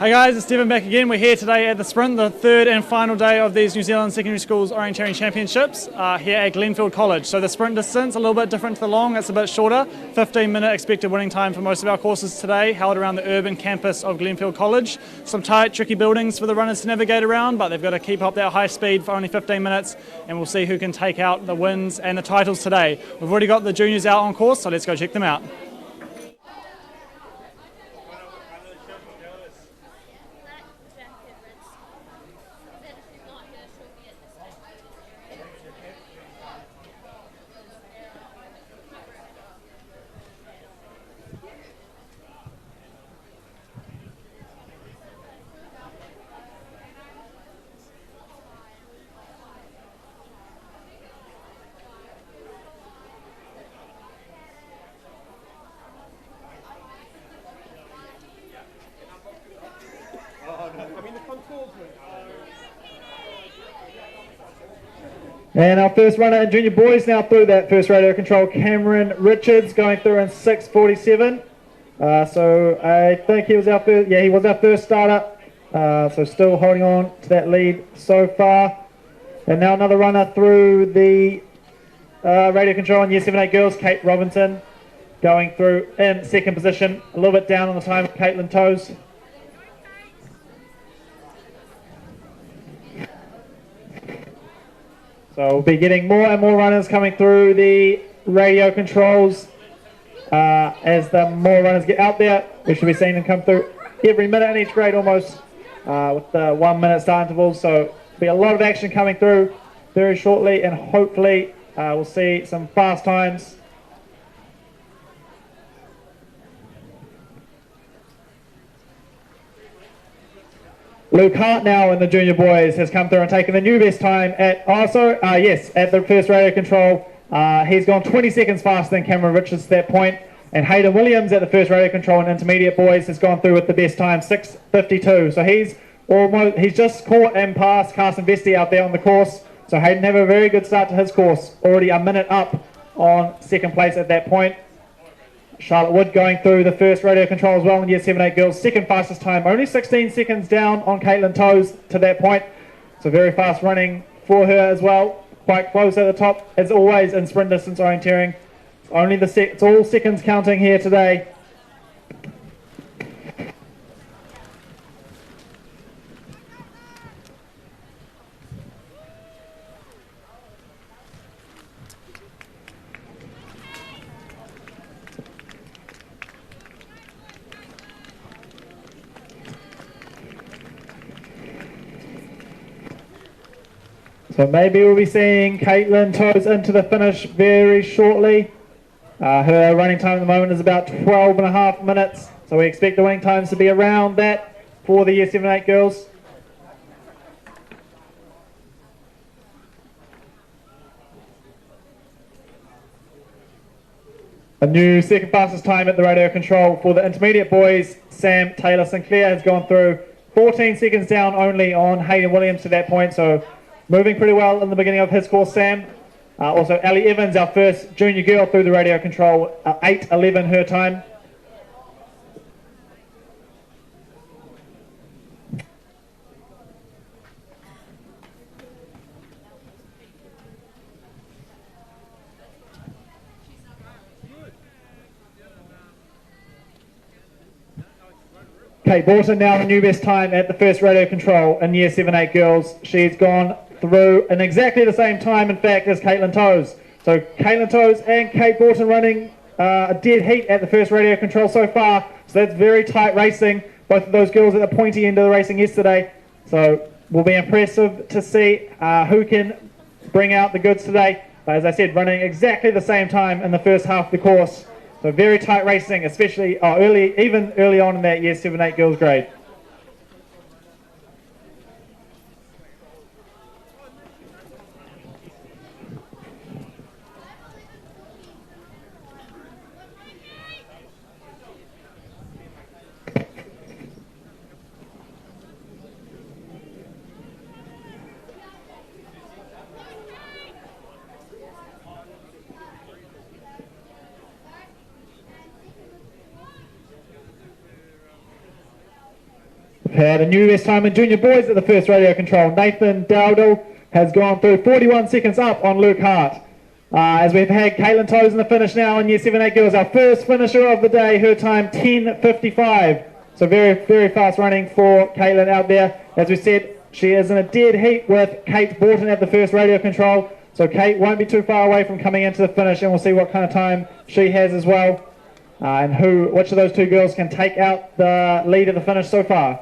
Hey guys, it's Devon back again. We're here today at the sprint, the third and final day of these New Zealand Secondary Schools Orienteering Championships here at Glenfield College. So the sprint distance, a little bit different to the long, it's a bit shorter. 15-minute expected winning time for most of our courses today, held around the urban campus of Glenfield College. Some tight, tricky buildings for the runners to navigate around, but they've got to keep up that high speed for only 15 minutes, and we'll see who can take out the wins and the titles today. We've already got the juniors out on course, so let's go check them out. And our first runner in junior boys now through that first radio control, Cameron Richards, going through in 6:47. So I think he was our first, he was our first starter. So still holding on to that lead so far. And now another runner through the radio control in Year 7-8 girls, Kate Robinson, going through in second position, a little bit down on the time of Caitlin Toes. So we'll be getting more and more runners coming through the radio controls as the more runners get out there. We should be seeing them come through every minute in each grade almost with the 1 minute start intervals. So there'll be a lot of action coming through very shortly, and hopefully we'll see some fast times. Luke Hart now in the junior boys has come through and taken the new best time at at the first radio control. He's gone 20 seconds faster than Cameron Richards at that point, and Hayden Williams at the first radio control in intermediate boys has gone through with the best time, 6:52. So he's just caught and passed Carson Vesti out there on the course. So Hayden have a very good start to his course, already a minute up on second place at that point. Charlotte Wood going through the first radio control as well in Year 7-8 girls, second fastest time, only 16 seconds down on Caitlin Toes to that point. So very fast running for her as well, quite close at the top as always in sprint distance orienteering. It's all seconds counting here today. So maybe we'll be seeing Caitlin Toes into the finish very shortly. Her running time at the moment is about 12.5 minutes. So we expect the winning times to be around that for the Year 7-8 girls. A new second fastest time at the radio control for the intermediate boys. Sam Taylor Sinclair has gone through 14 seconds down only on Hayden Williams to that point. So moving pretty well in the beginning of his course, Sam. Also, Ellie Evans, our first junior girl through the radio control, 8:11 her time. Kate Borton now the new best time at the first radio control in Year 7-8 girls. She's gone through in exactly the same time, in fact, as Caitlin Toes. So Caitlin Toes and Kate Borton running a dead heat at the first radio control so far. So that's very tight racing. Both of those girls at the pointy end of the racing yesterday. So will be impressive to see who can bring out the goods today. But as I said, running exactly the same time in the first half of the course. So very tight racing, especially even early on in that Year 7-8 girls grade. had a new best time in junior boys at the first radio control. Nathan Dowdle has gone through 41 seconds up on Luke Hart. As we've had Caitlin Toes in the finish now in Year 7-8 girls, our first finisher of the day, her time 10:55. So very, very fast running for Caitlin out there. As we said, she is in a dead heat with Kate Borton at the first radio control. So Kate won't be too far away from coming into the finish, and we'll see what kind of time she has as well. And which of those two girls can take out the lead of the finish so far.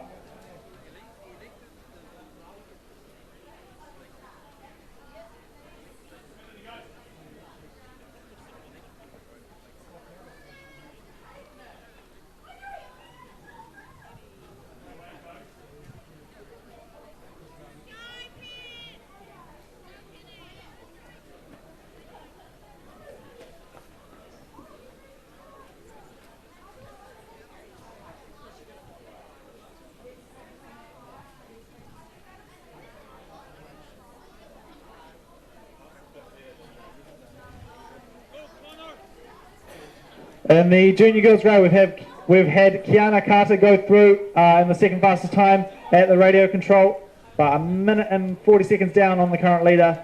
In the junior girls row, we've had Kiana Carter go through in the second fastest time at the radio control, but a minute and 40 seconds down on the current leader,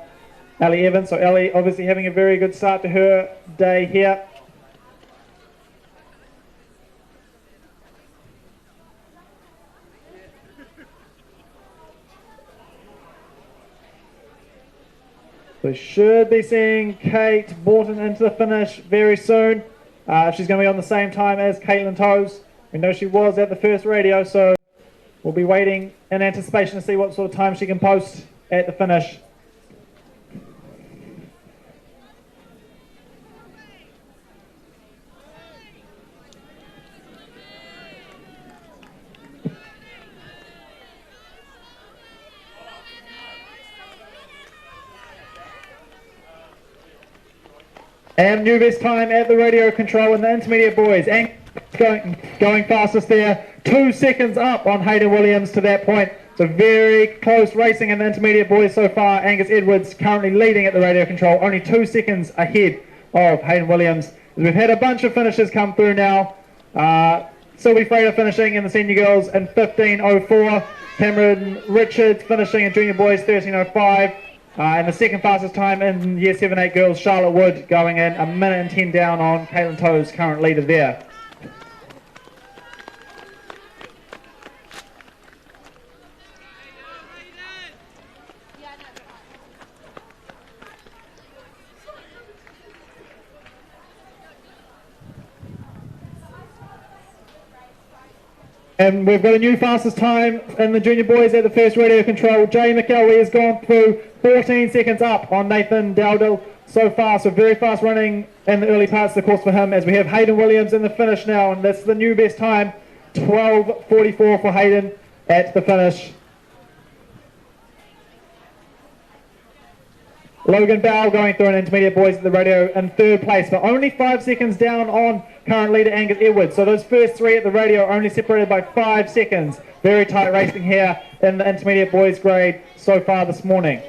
Ellie Evans. So Ellie obviously having a very good start to her day here. We should be seeing Kate Borton into the finish very soon. She's going to be on the same time as Caitlin Toes. We know she was at the first radio, so we'll be waiting in anticipation to see what sort of time she can post at the finish. And new best time at the radio control in the intermediate boys. And going fastest there. 2 seconds up on Hayden Williams to that point. So very close racing in the intermediate boys so far. Angus Edwards currently leading at the radio control. Only 2 seconds ahead of Hayden Williams. We've had a bunch of finishes come through now. Sylvie Frater finishing in the senior girls in 15:04. Cameron Richards finishing in junior boys 13:05. And the second fastest time in Year 7-8 girls, Charlotte Wood going in a minute and 10 down on Caitlin Toes, current leader there. And we've got a new fastest time in the junior boys at the first radio control. Jay McElwee has gone through 14 seconds up on Nathan Dowdle so far. So very fast running in the early parts of the course for him, as we have Hayden Williams in the finish now. And that's the new best time, 12:44 for Hayden at the finish. Logan Bell going through an intermediate boys at the radio in third place, but only 5 seconds down on current leader Angus Edwards. So those first three at the radio are only separated by 5 seconds. Very tight racing here in the intermediate boys grade so far this morning.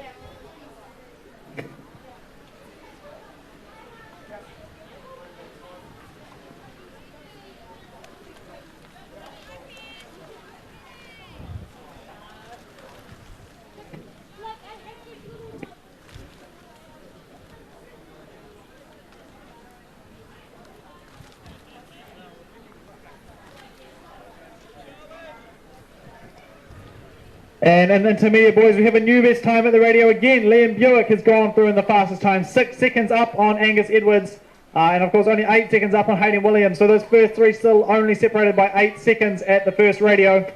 And in the intermediate boys, we have a new best time at the radio again. Liam Buick has gone through in the fastest time, 6 seconds up on Angus Edwards, and of course only 8 seconds up on Hayden Williams. So those first three still only separated by 8 seconds at the first radio.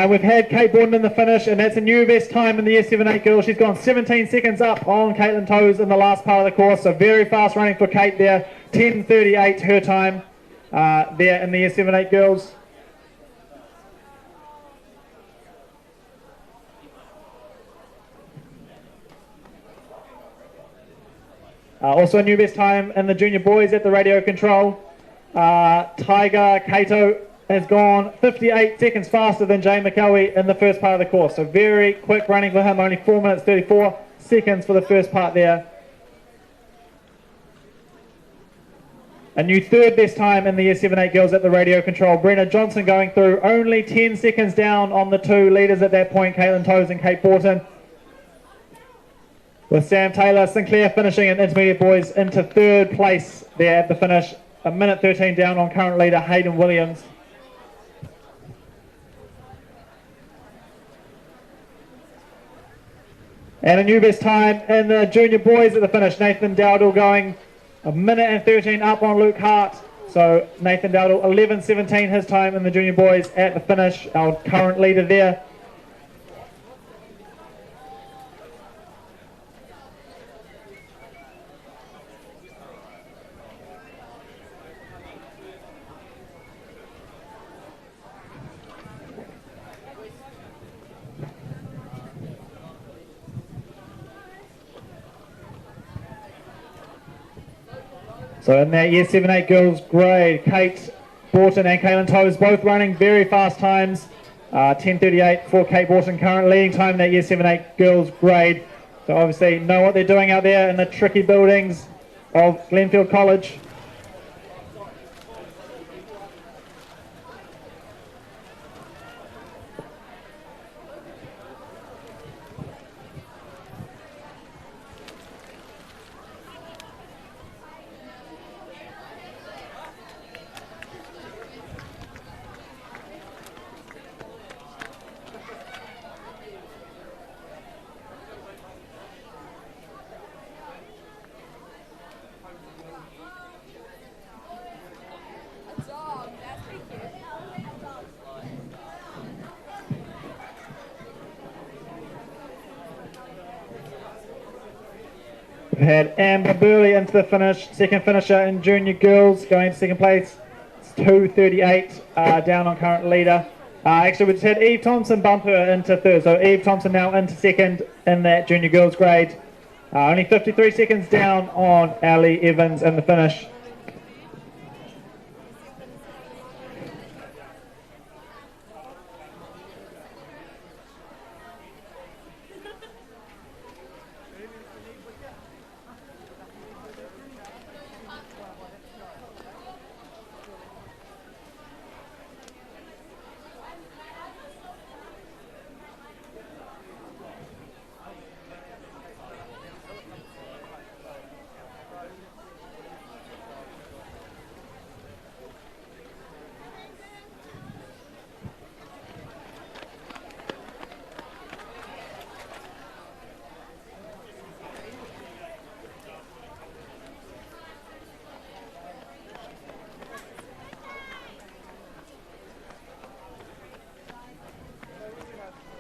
We've had Kate Borden in the finish, and that's a new best time in the Year 7-8 girls. She's gone 17 seconds up on Caitlin Toes in the last part of the course, so very fast running for Kate there. 10:38 her time there in the Year 7-8 girls. Also a new best time in the junior boys at the radio control. Tiger Kato has gone 58 seconds faster than Jay McCowie in the first part of the course. So very quick running for him, only 4 minutes 34 seconds for the first part there. A new third best time in the Year 7-8 girls at the radio control. Brenna Johnson going through, only 10 seconds down on the two leaders at that point, Caitlin Toes and Kate Borton. With Sam Taylor Sinclair finishing in intermediate boys into third place there at the finish. A minute 13 down on current leader Hayden Williams. And a new best time in the junior boys at the finish. Nathan Dowdle going a minute and 13 up on Luke Hart. So Nathan Dowdle 11:17 his time in the junior boys at the finish. Our current leader there. So in that Year 7-8 girls grade, Kate Borton and Caitlin Toes both running very fast times. 10:38 for Kate Borton, current leading time in that Year 7-8 girls grade. So obviously know what they're doing out there in the tricky buildings of Glenfield College. We've had Amber Burley into the finish, second finisher in junior girls, going to second place. It's 2:38 down on current leader. Actually, we just had Eve Thompson bump her into third, so Eve Thompson now into second in that junior girls grade. Only 53 seconds down on Ali Evans in the finish.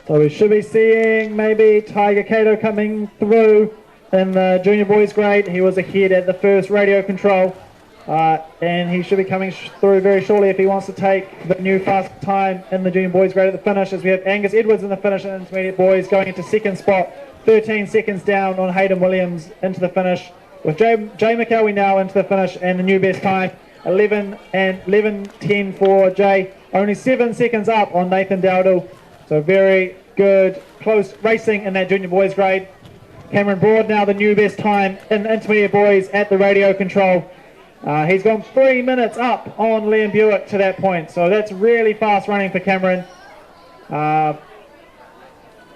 So we should be seeing maybe Tiger Cato coming through in the junior boys grade. He was ahead at the first radio control, and he should be coming through very shortly if he wants to take the new fast time in the junior boys grade at the finish, as we have Angus Edwards in the finish in intermediate boys going into second spot, 13 seconds down on Hayden Williams into the finish, with Jay McCowie now into the finish, and the new best time 11:10 for Jay, only 7 seconds up on Nathan Dowdle. So very good, close racing in that junior boys grade. Cameron Broad now the new best time in intermediate boys at the radio control. He's gone 3 minutes up on Liam Buick to that point. So that's really fast running for Cameron.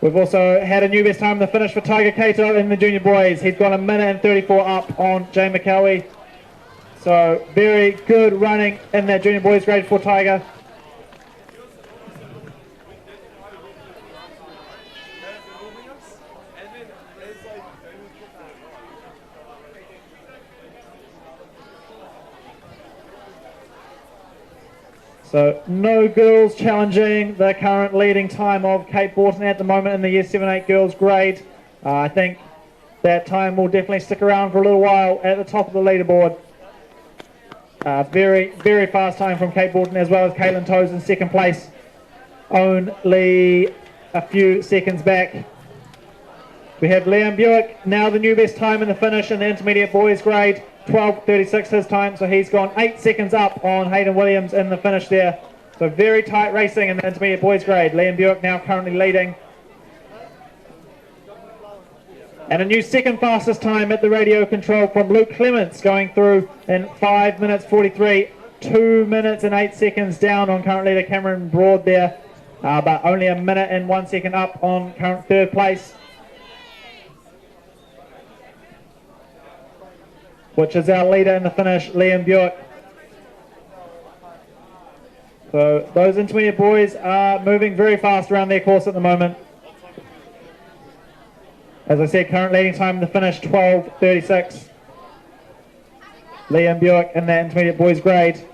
We've also had a new best time in the finish for Tiger Cato in the junior boys. He's gone 1 minute and 34 up on Jay McCowie. So very good running in that junior boys grade for Tiger. So no girls challenging the current leading time of Kate Borton at the moment in the Year 7-8 girls grade. I think that time will definitely stick around for a little while at the top of the leaderboard. Very, very fast time from Kate Borton, as well as Caitlin Toes in second place, only a few seconds back. We have Liam Buick, now the new best time in the finish in the intermediate boys grade, 12:36 his time, so he's gone 8 seconds up on Hayden Williams in the finish there. So very tight racing in the intermediate boys grade. Liam Buick now currently leading. And a new second fastest time at the radio control from Luke Clements, going through in 5 minutes 43, 2 minutes and 8 seconds down on current leader Cameron Broad there, but only a minute and 1 second up on current third place, which is our leader in the finish, Liam Buick. So those intermediate boys are moving very fast around their course at the moment. As I said, current leading time in the finish, 12:36. Liam Buick in that intermediate boys grade.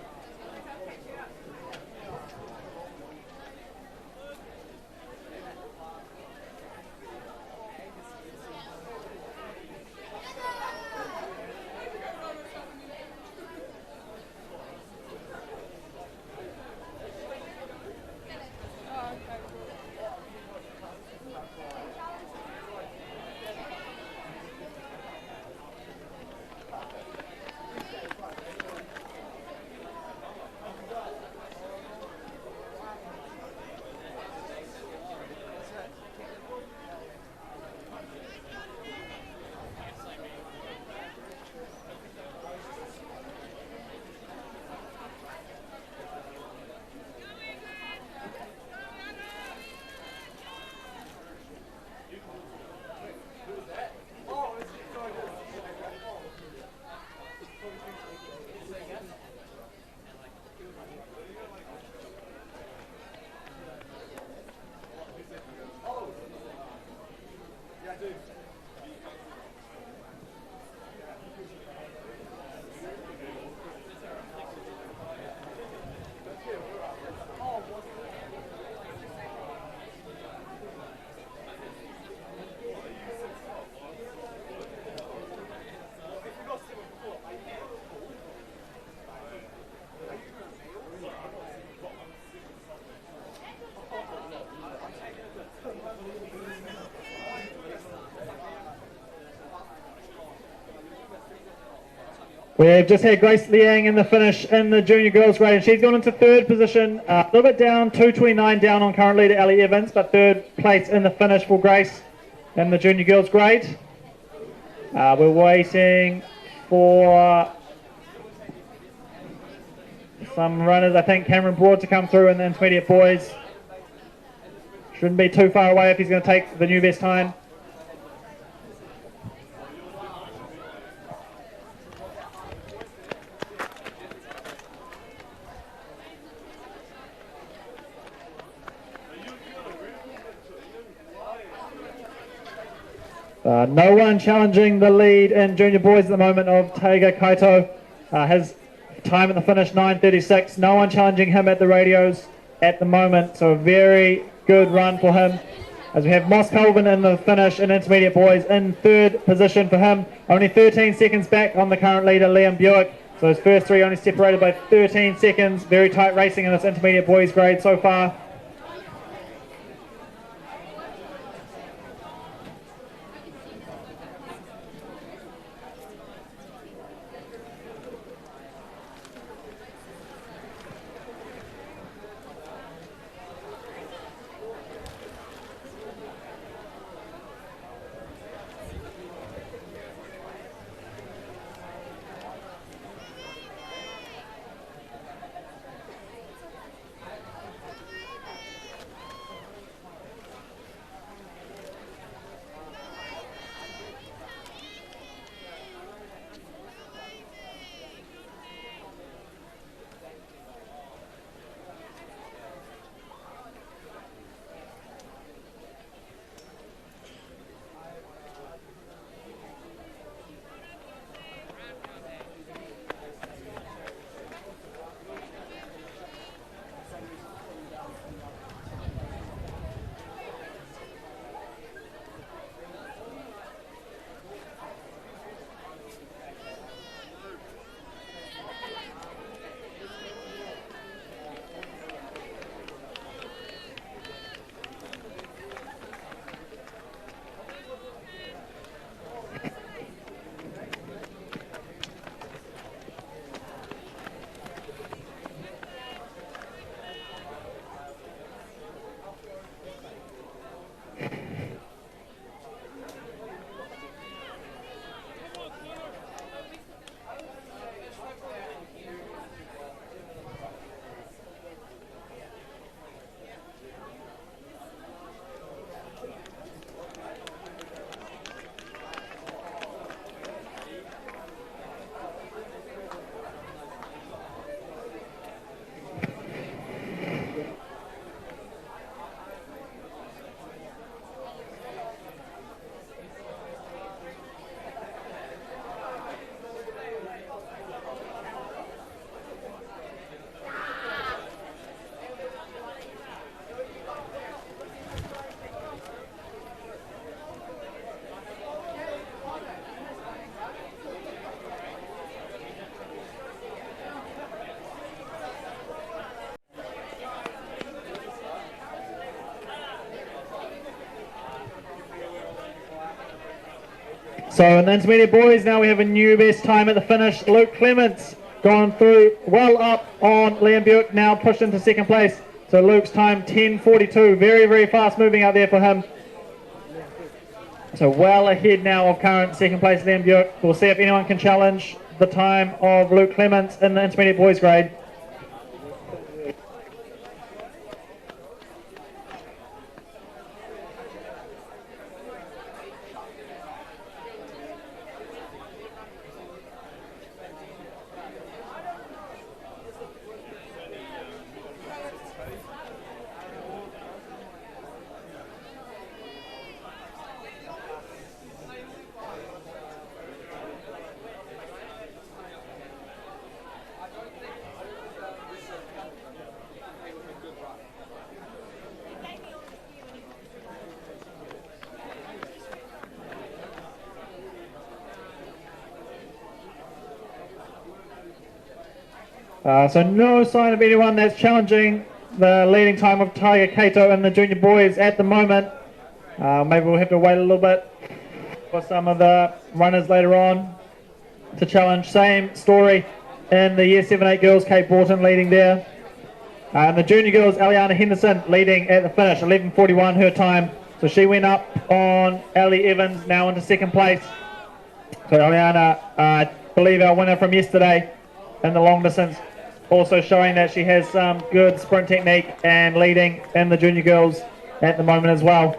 We've just had Grace Liang in the finish in the junior girls grade, and she's gone into third position, a little bit down, 2:29 down on current leader Ellie Evans, but third place in the finish for Grace in the junior girls grade. We're waiting for some runners, I think Cameron Broad to come through in the intermediate boys. Shouldn't be too far away if he's going to take the new best time. No one challenging the lead in junior boys at the moment of Taiga Kaito. His time at the finish, 9:36. No one challenging him at the radios at the moment, so a very good run for him. As we have Moss Colvin in the finish in intermediate boys in third position for him. Only 13 seconds back on the current leader, Liam Buick. So his first three only separated by 13 seconds. Very tight racing in this intermediate boys grade so far. So in the intermediate boys, now we have a new best time at the finish. Luke Clements gone through well up on Liam Buick, now pushed into second place. So Luke's time 10:42, very, very fast moving out there for him. So well ahead now of current second place Liam Buick. We'll see if anyone can challenge the time of Luke Clements in the intermediate boys grade. So no sign of anyone that's challenging the leading time of Tiger Kato in the junior boys at the moment. Maybe we'll have to wait a little bit for some of the runners later on to challenge. Same story in the year 7-8 girls, Kate Borton leading there. And the junior girls, Aliana Henderson leading at the finish, 11:41 her time. So she went up on Ellie Evans, now into second place. So Aliana, I believe our winner from yesterday in the long distance, also showing that she has some good sprint technique and leading in the junior girls at the moment as well.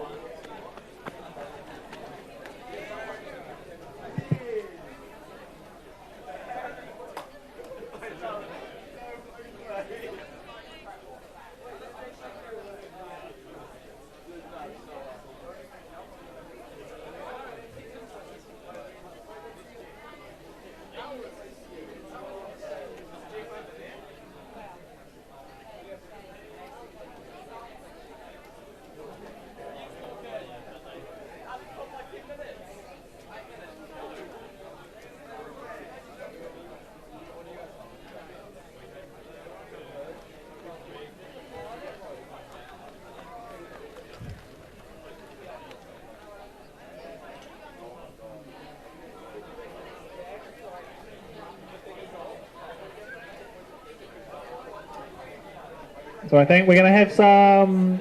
So I think we're going to have some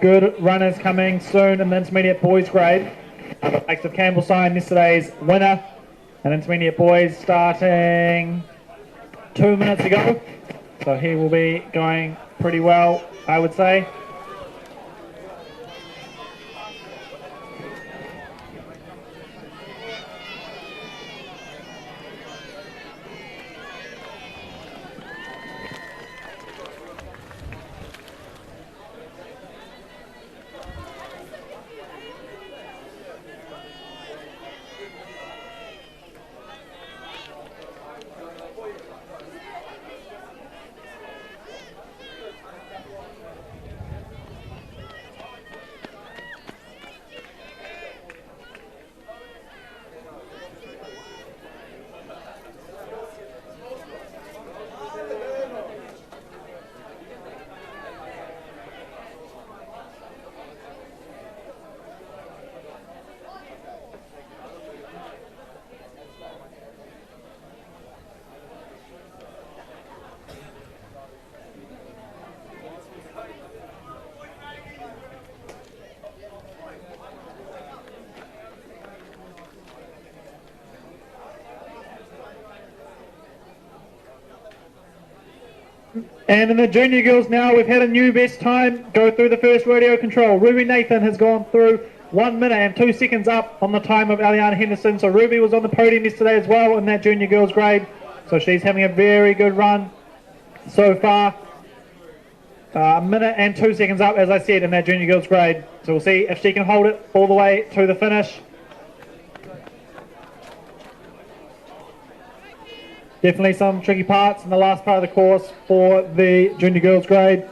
good runners coming soon in the intermediate boys grade. The likes of Campbell signed yesterday's winner, and intermediate boys starting 2 minutes ago. So he will be going pretty well, I would say. And in the junior girls now, we've had a new best time go through the first rodeo control. Ruby Nathan has gone through 1 minute and 2 seconds up on the time of Aliana Henderson. So Ruby was on the podium yesterday as well in that junior girls grade. So she's having a very good run so far. 1 minute and 2 seconds up, as I said, in that junior girls grade. So we'll see if she can hold it all the way to the finish. Definitely some tricky parts in the last part of the course for the junior girls grade.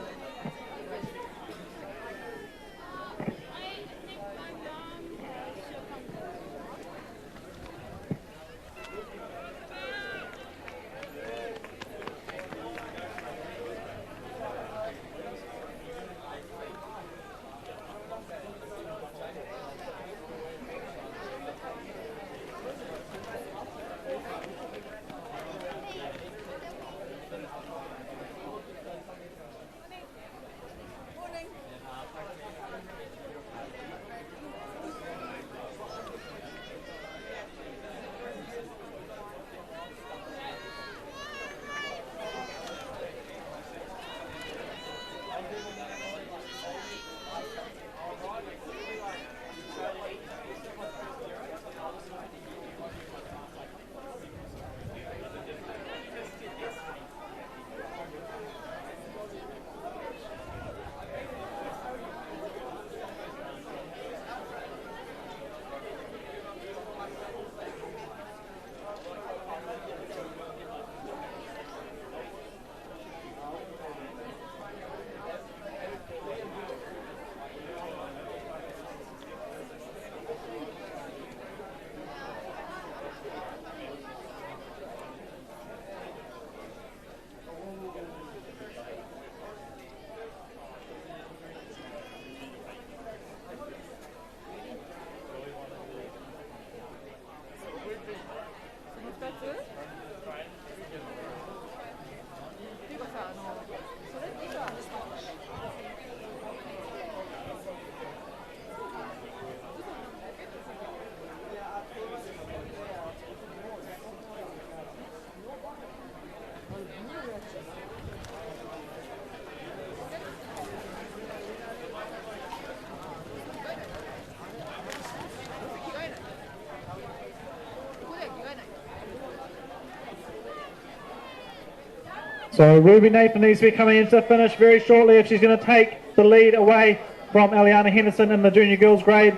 So Ruby Nathan needs to be coming into the finish very shortly if she's going to take the lead away from Eliana Henderson in the junior girls grade.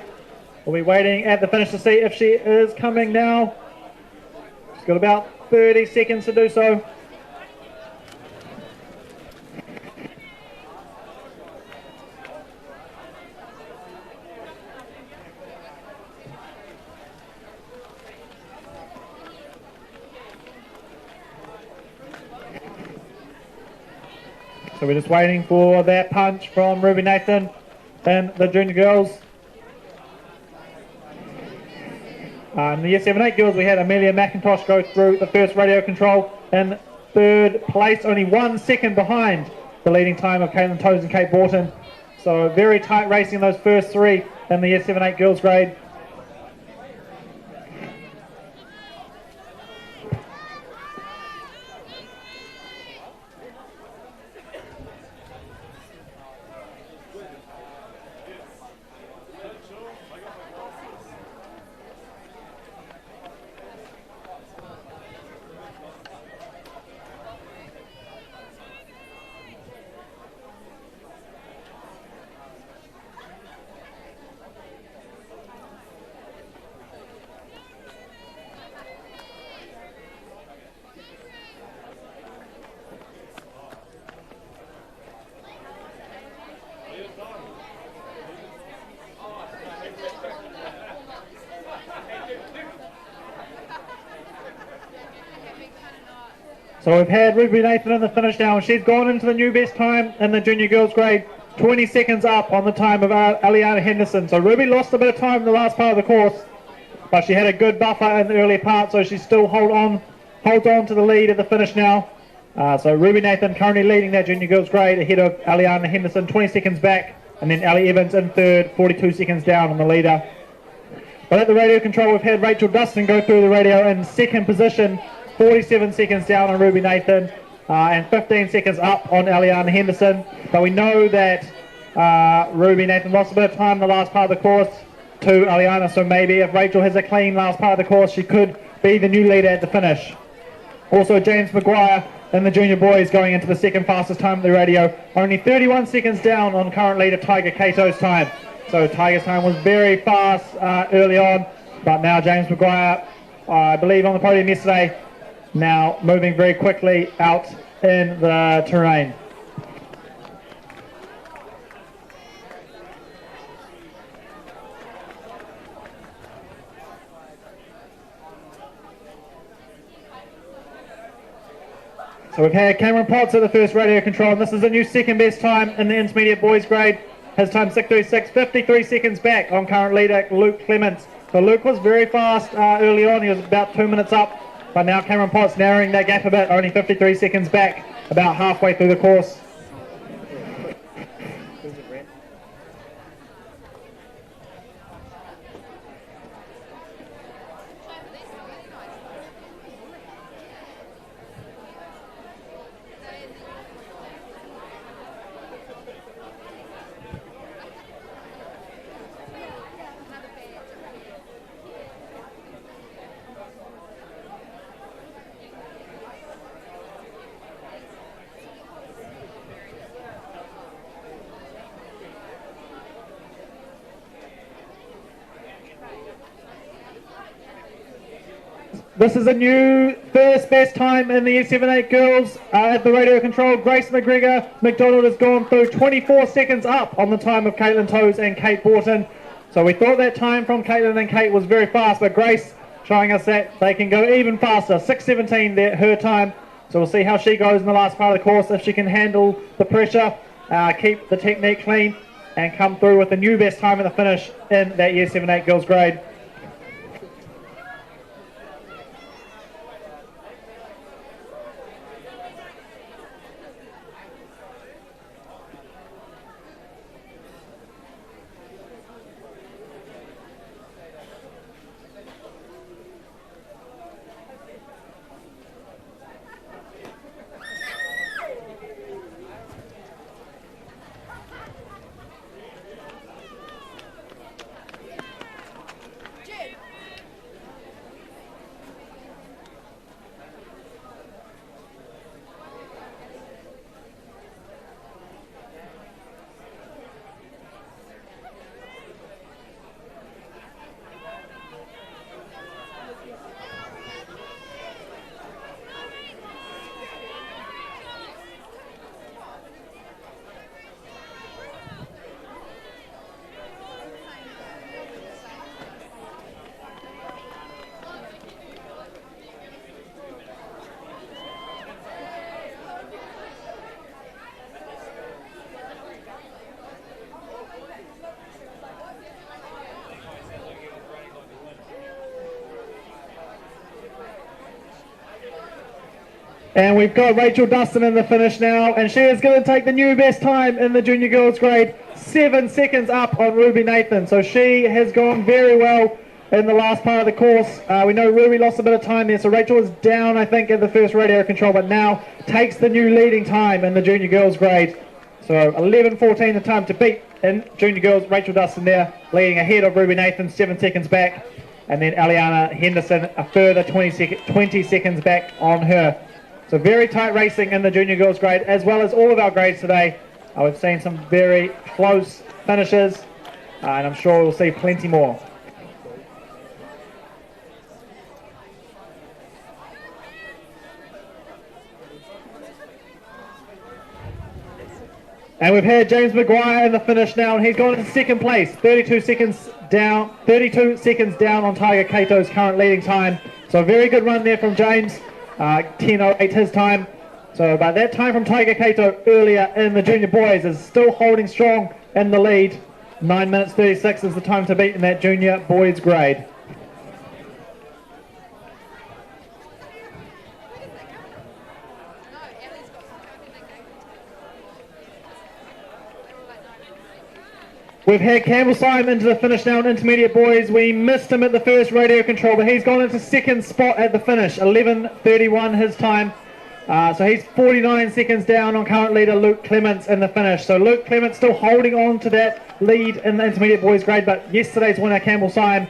We'll be waiting at the finish to see if she is coming now. She's got about 30 seconds to do so. So we're just waiting for that punch from Ruby Nathan and the junior girls. In the Year 7-8 girls, we had Amelia McIntosh go through the first radio control in third place, only 1 second behind the leading time of Caitlin Toes and Kate Borton. So very tight racing in those first three in the Year 7-8 girls grade. So we've had Ruby Nathan in the finish now, and she's gone into the new best time in the junior girls grade, 20 seconds up on the time of Eliana Henderson. So Ruby lost a bit of time in the last part of the course, but she had a good buffer in the early part, so she still holds on to the lead at the finish now. So Ruby Nathan currently leading that junior girls grade ahead of Eliana Henderson, 20 seconds back, and then Ellie Evans in third, 42 seconds down on the leader. But at the radio control, we've had Rachel Dustin go through the radio in second position, 47 seconds down on Ruby Nathan, and 15 seconds up on Eliana Henderson. But we know that Ruby Nathan lost a bit of time in the last part of the course to Eliana, so maybe if Rachel has a clean last part of the course, she could be the new leader at the finish. Also, James Maguire in the junior boys going into the second fastest time at the radio, only 31 seconds down on current leader Tiger Cato's time. So Tiger's time was very fast early on, but now James Maguire, I believe on the podium yesterday, now moving very quickly out in the terrain. So we've had Cameron Potts at the first radio control, and this is the new second best time in the intermediate boys grade. His time 6:36, 53 seconds back on current leader Luke Clements. So Luke was very fast early on, he was about 2 minutes up, but now Cameron Potts narrowing that gap a bit, only 53 seconds back, about halfway through the course. This is a new first best time in the Year 7-8 girls at the radio control. Grace McDonald has gone through 24 seconds up on the time of Caitlin Toes and Kate Borton. So we thought that time from Caitlin and Kate was very fast, but Grace showing us that they can go even faster. 6:17 her time. So we'll see how she goes in the last part of the course, if she can handle the pressure, keep the technique clean, and come through with the new best time at the finish in that Year 7-8 girls grade. And we've got Rachel Dustin in the finish now, and she is going to take the new best time in the junior girls grade, 7 seconds up on Ruby Nathan. So she has gone very well in the last part of the course. We know Ruby lost a bit of time there, so Rachel was down, I think, in the first radio control, but now takes the new leading time in the junior girls grade. So 11:14 the time to beat in junior girls. Rachel Dustin there leading ahead of Ruby Nathan, 7 seconds back, and then Aliana Henderson a further 20 seconds back on her. So very tight racing in the junior girls grade, as well as all of our grades today. We've seen some very close finishes, and I'm sure we'll see plenty more. And we've had James Maguire in the finish now, and he's gone into second place, 32 seconds down on Tiger Cato's current leading time. So a very good run there from James, 10:08 his time. So by that time from Tiger Cato earlier in the junior boys is still holding strong in the lead. 9 minutes 36 is the time to beat in that junior boys grade. We've had Campbell Simon into the finish now in intermediate boys. We missed him at the first radio control, but he's gone into second spot at the finish, 11:31 his time. So he's 49 seconds down on current leader Luke Clements in the finish. So Luke Clements still holding on to that lead in the intermediate boys grade, but yesterday's winner Campbell Simon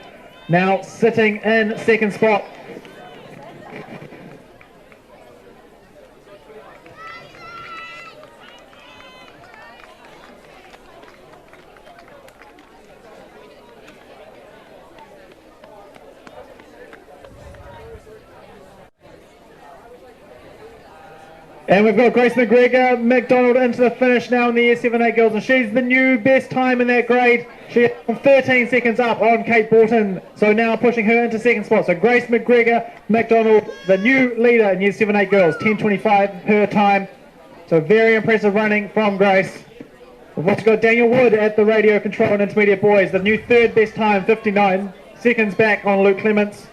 now sitting in second spot. And we've got Grace McGregor McDonald into the finish now in the Year 7-8 girls, and she's the new best time in that grade. She's 13 seconds up on Kate Borton, so now pushing her into second spot. So Grace McGregor McDonald, the new leader in Year 7-8 girls, 10:25 her time. So very impressive running from Grace. We've also got Daniel Wood at the radio control in intermediate boys, the new third best time, 59 seconds back on Luke Clements.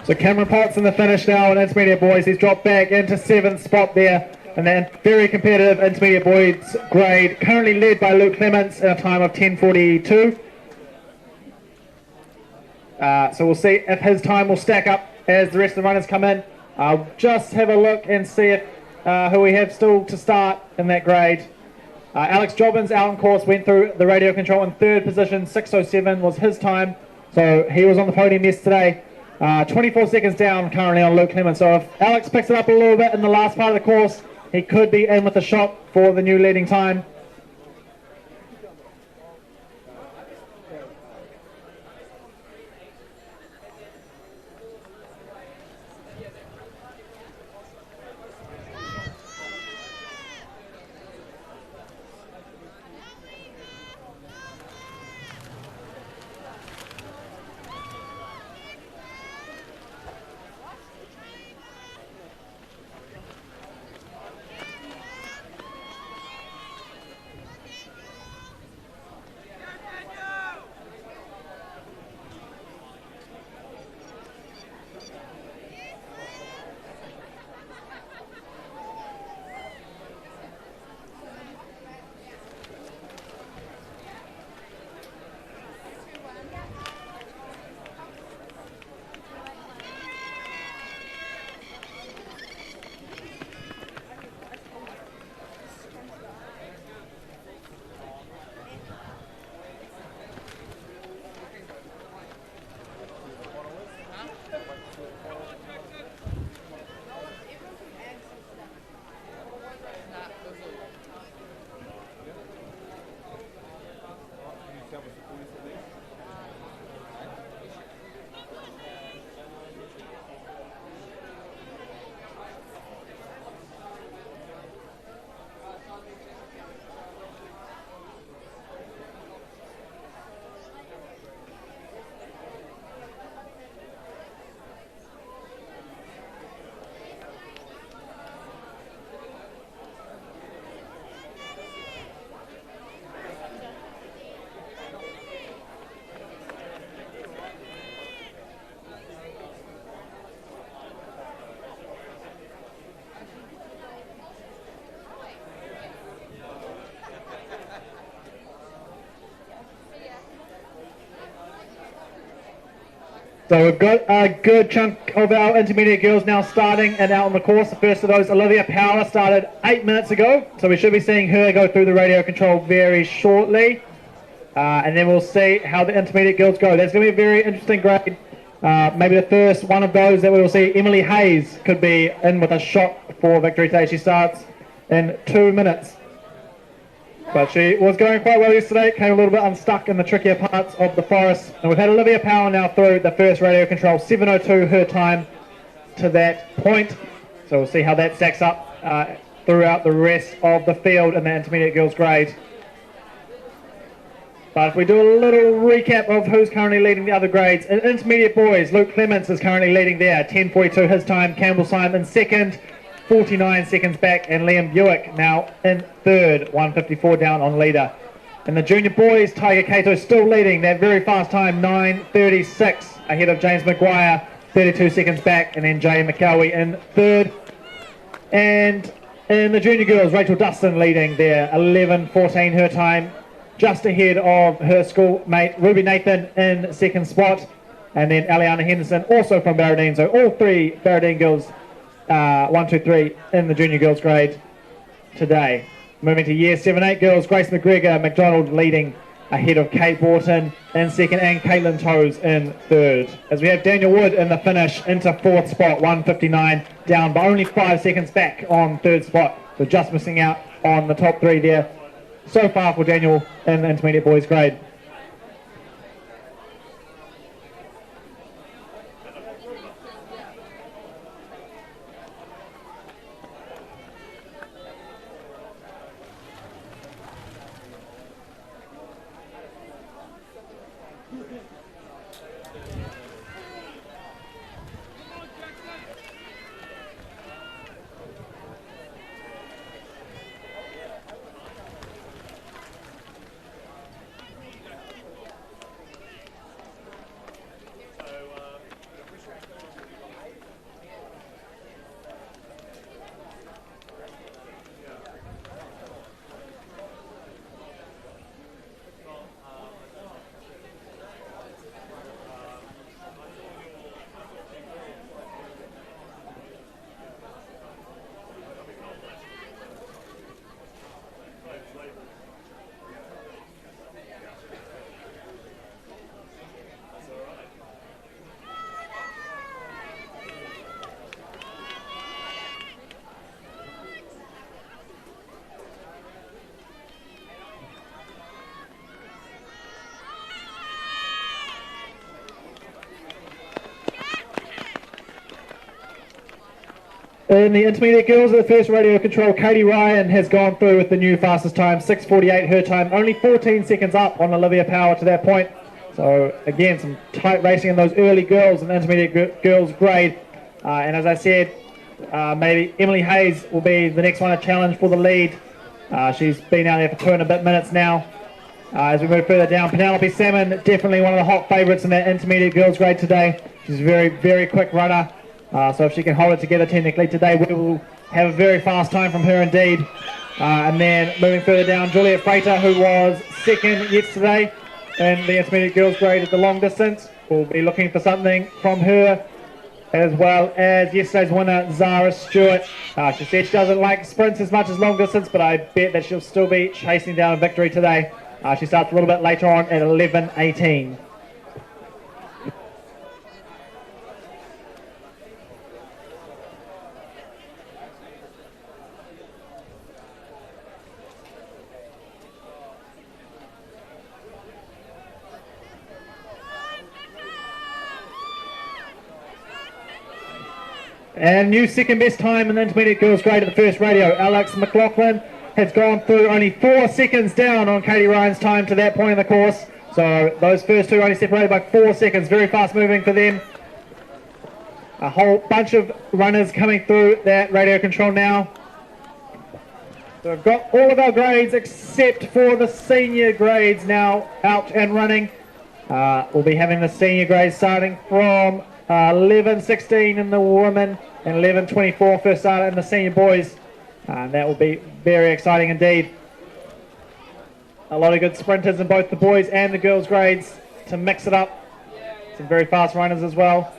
So Cameron Potts in the finish now in intermediate boys. He's dropped back into seventh spot there. And then very competitive intermediate boys grade, currently led by Luke Clements in a time of 10:42. So we'll see if his time will stack up as the rest of the runners come in. I'll just have a look and see if, who we have still to start in that grade. Alex Jobbins out on course, went through the radio control in third position. 6:07 was his time. So he was on the podium yesterday. 24 seconds down currently on Luke Clements. So if Alex picks it up a little bit in the last part of the course, he could be in with a shot for the new leading time. So we've got a good chunk of our intermediate girls now starting and out on the course. The first of those, Olivia Power, started 8 minutes ago. So we should be seeing her go through the radio control very shortly. And then we'll see how the intermediate girls go. That's going to be a very interesting grade. Maybe the first one of those that we will see, Emily Hayes, could be in with a shot for victory today. She starts in 2 minutes. But she was going quite well yesterday, came a little bit unstuck in the trickier parts of the forest. And we've had Olivia Power now through the first radio control, 7:02 her time to that point. So we'll see how that stacks up throughout the rest of the field in the intermediate girls grade. But if we do a little recap of who's currently leading the other grades, in intermediate boys, Luke Clements is currently leading there, 10:42 his time, Campbell Simon second, 49 seconds back, and Liam Buick now in third, 1:54 down on leader. In the junior boys, Tiger Cato still leading, that very fast time, 9:36 ahead of James Maguire, 32 seconds back, and then Jay McCowie in third. And in the junior girls, Rachel Dustin leading there, 11:14 her time, just ahead of her schoolmate Ruby Nathan in second spot, and then Aliana Henderson also from Barradine. So all three Barradine girls, 1, 2, 3 in the junior girls grade today. Moving to year 7-8 girls, Grace McGregor McDonald leading ahead of Kate Borton in second and Caitlin Toes in third. As we have Daniel Wood in the finish into fourth spot, 1:59 down, but only 5 seconds back on third spot. So just missing out on the top three there so far for Daniel in the intermediate boys grade. In the intermediate girls at the first radio control, Katie Ryan has gone through with the new fastest time, 6:48 her time, only 14 seconds up on Olivia Power to that point. So again, some tight racing in those early girls in the intermediate girls grade. And as I said, maybe Emily Hayes will be the next one to challenge for the lead. She's been out there for 2.5 minutes now. As we move further down, Penelope Salmon, definitely one of the hot favourites in that intermediate girls grade today. She's a very, very quick runner. So if she can hold it together technically today, we will have a very fast time from her indeed. And then moving further down, Juliet Frater, who was second yesterday in the intermediate girls grade at the long distance. We'll be looking for something from her, as well as yesterday's winner, Zara Stewart. She said she doesn't like sprints as much as long distance, but I bet that she'll still be chasing down a victory today. She starts a little bit later on at 11:18. And new second best time in the intermediate girls grade at the first radio. Alex McLaughlin has gone through only 4 seconds down on Katie Ryan's time to that point in the course. So those first two only separated by 4 seconds. Very fast moving for them. A whole bunch of runners coming through that radio control now. So we've got all of our grades except for the senior grades now out and running. We'll be having the senior grades starting from 11:16 in the women and 11:24 first starter in the senior boys. That will be very exciting indeed. A lot of good sprinters in both the boys and the girls grades to mix it up. Some very fast runners as well.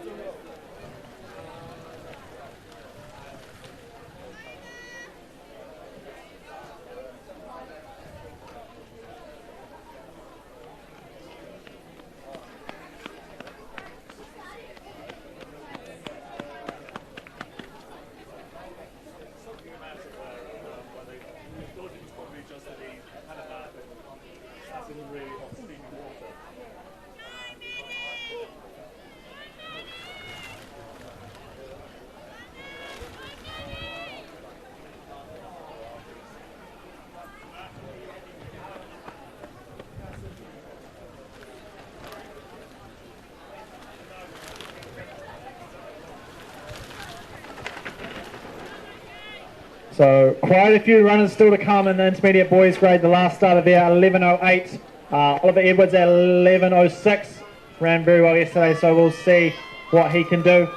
So quite a few runners still to come in the intermediate boys grade. The last starter there, 11:08. Oliver Edwards at 11:06. Ran very well yesterday, so we'll see what he can do.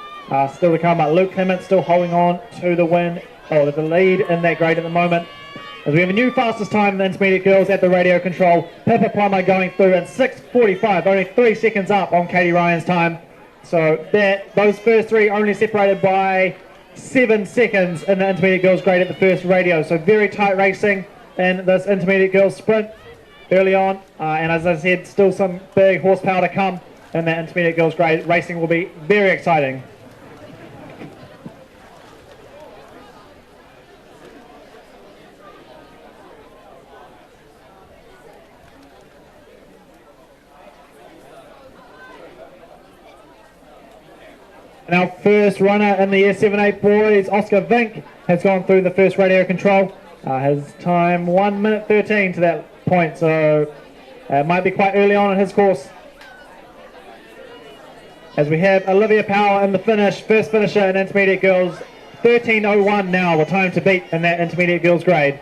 Still to come, but Luke Clements still holding on to the win, or the lead in that grade at the moment. As we have a new fastest time in the intermediate girls at the radio control. Pippa Plummer going through at 6:45, only 3 seconds up on Katie Ryan's time. So those first three only separated by 7 seconds in the intermediate girls grade at the first radio. So very tight racing in this intermediate girls sprint early on. And as I said, still some big horsepower to come in that intermediate girls grade. Racing will be very exciting. And our first runner in the Year 7-8 boys, Oscar Vink, has gone through the first radio control. His time 1:13 to that point, so it might be quite early on in his course. As we have Olivia Power in the finish, first finisher in intermediate girls, 13:01 now, the time to beat in that intermediate girls grade.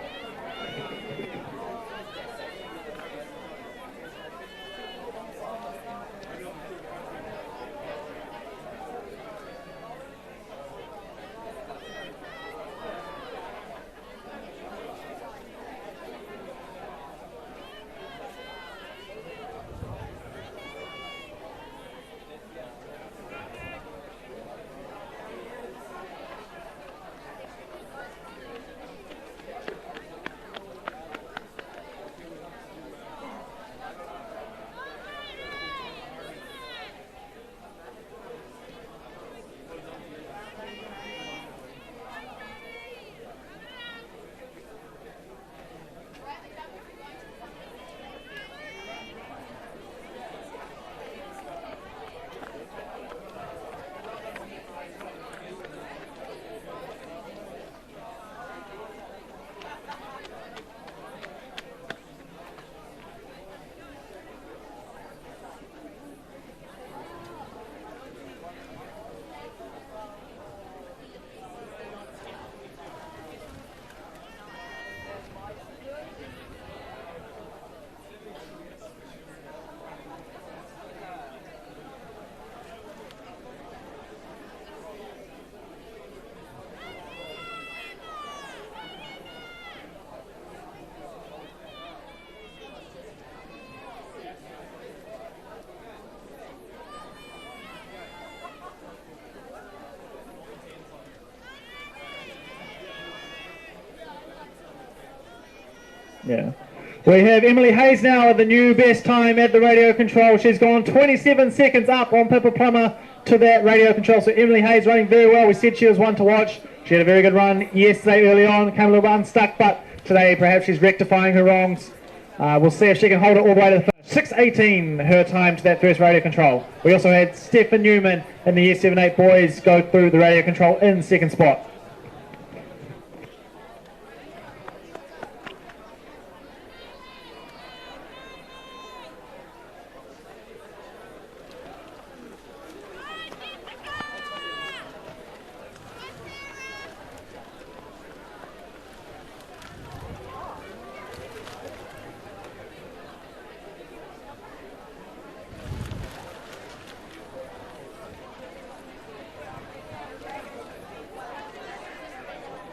Yeah. We have Emily Hayes now at the new best time at the radio control. She's gone 27 seconds up on Pippa Plummer to that radio control. So Emily Hayes running very well. We said she was one to watch. She had a very good run yesterday early on, came a little bit unstuck, but today perhaps she's rectifying her wrongs. We'll see if she can hold it all the way to the finish. 6:18 her time to that first radio control. We also had Stefan Newman in the Year 7-8 boys go through the radio control in second spot.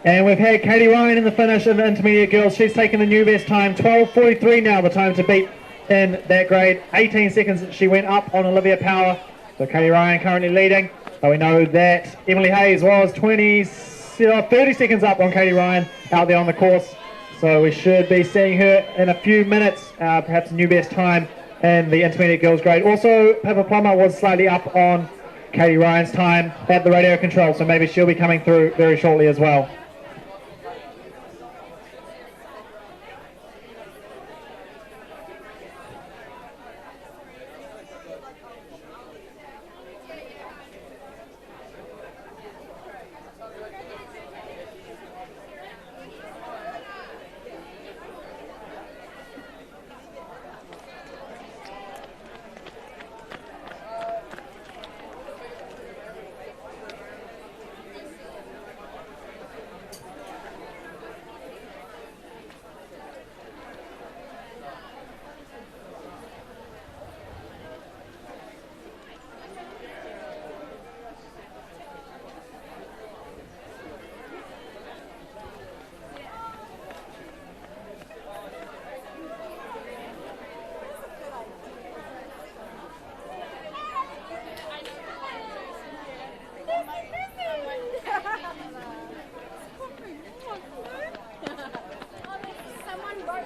And we've had Katie Ryan in the finish in the intermediate girls. She's taken the new best time, 12:43 now, the time to beat in that grade. 18 seconds she went up on Olivia Power. So Katie Ryan currently leading. But we know that Emily Hayes was 30 seconds up on Katie Ryan out there on the course. So we should be seeing her in a few minutes, perhaps a new best time in the intermediate girls grade. Also, Pippa Plummer was slightly up on Katie Ryan's time at the radio control, so maybe she'll be coming through very shortly as well.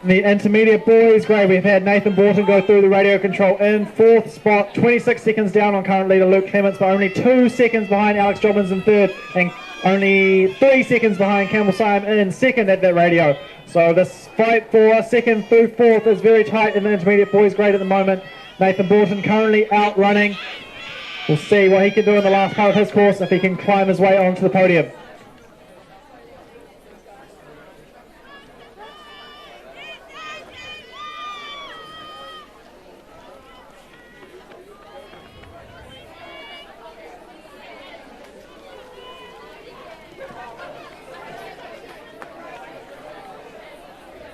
The intermediate boys grade, we've had Nathan Borton go through the radio control in fourth spot, 26 seconds down on current leader Luke Clements, but only 2 seconds behind Alex Jobbins in third, and only 3 seconds behind Campbell Syme in second at that radio. So this fight for second through fourth is very tight in the intermediate boys grade at the moment. Nathan Borton currently outrunning. We'll see what he can do in the last part of his course, if he can climb his way onto the podium.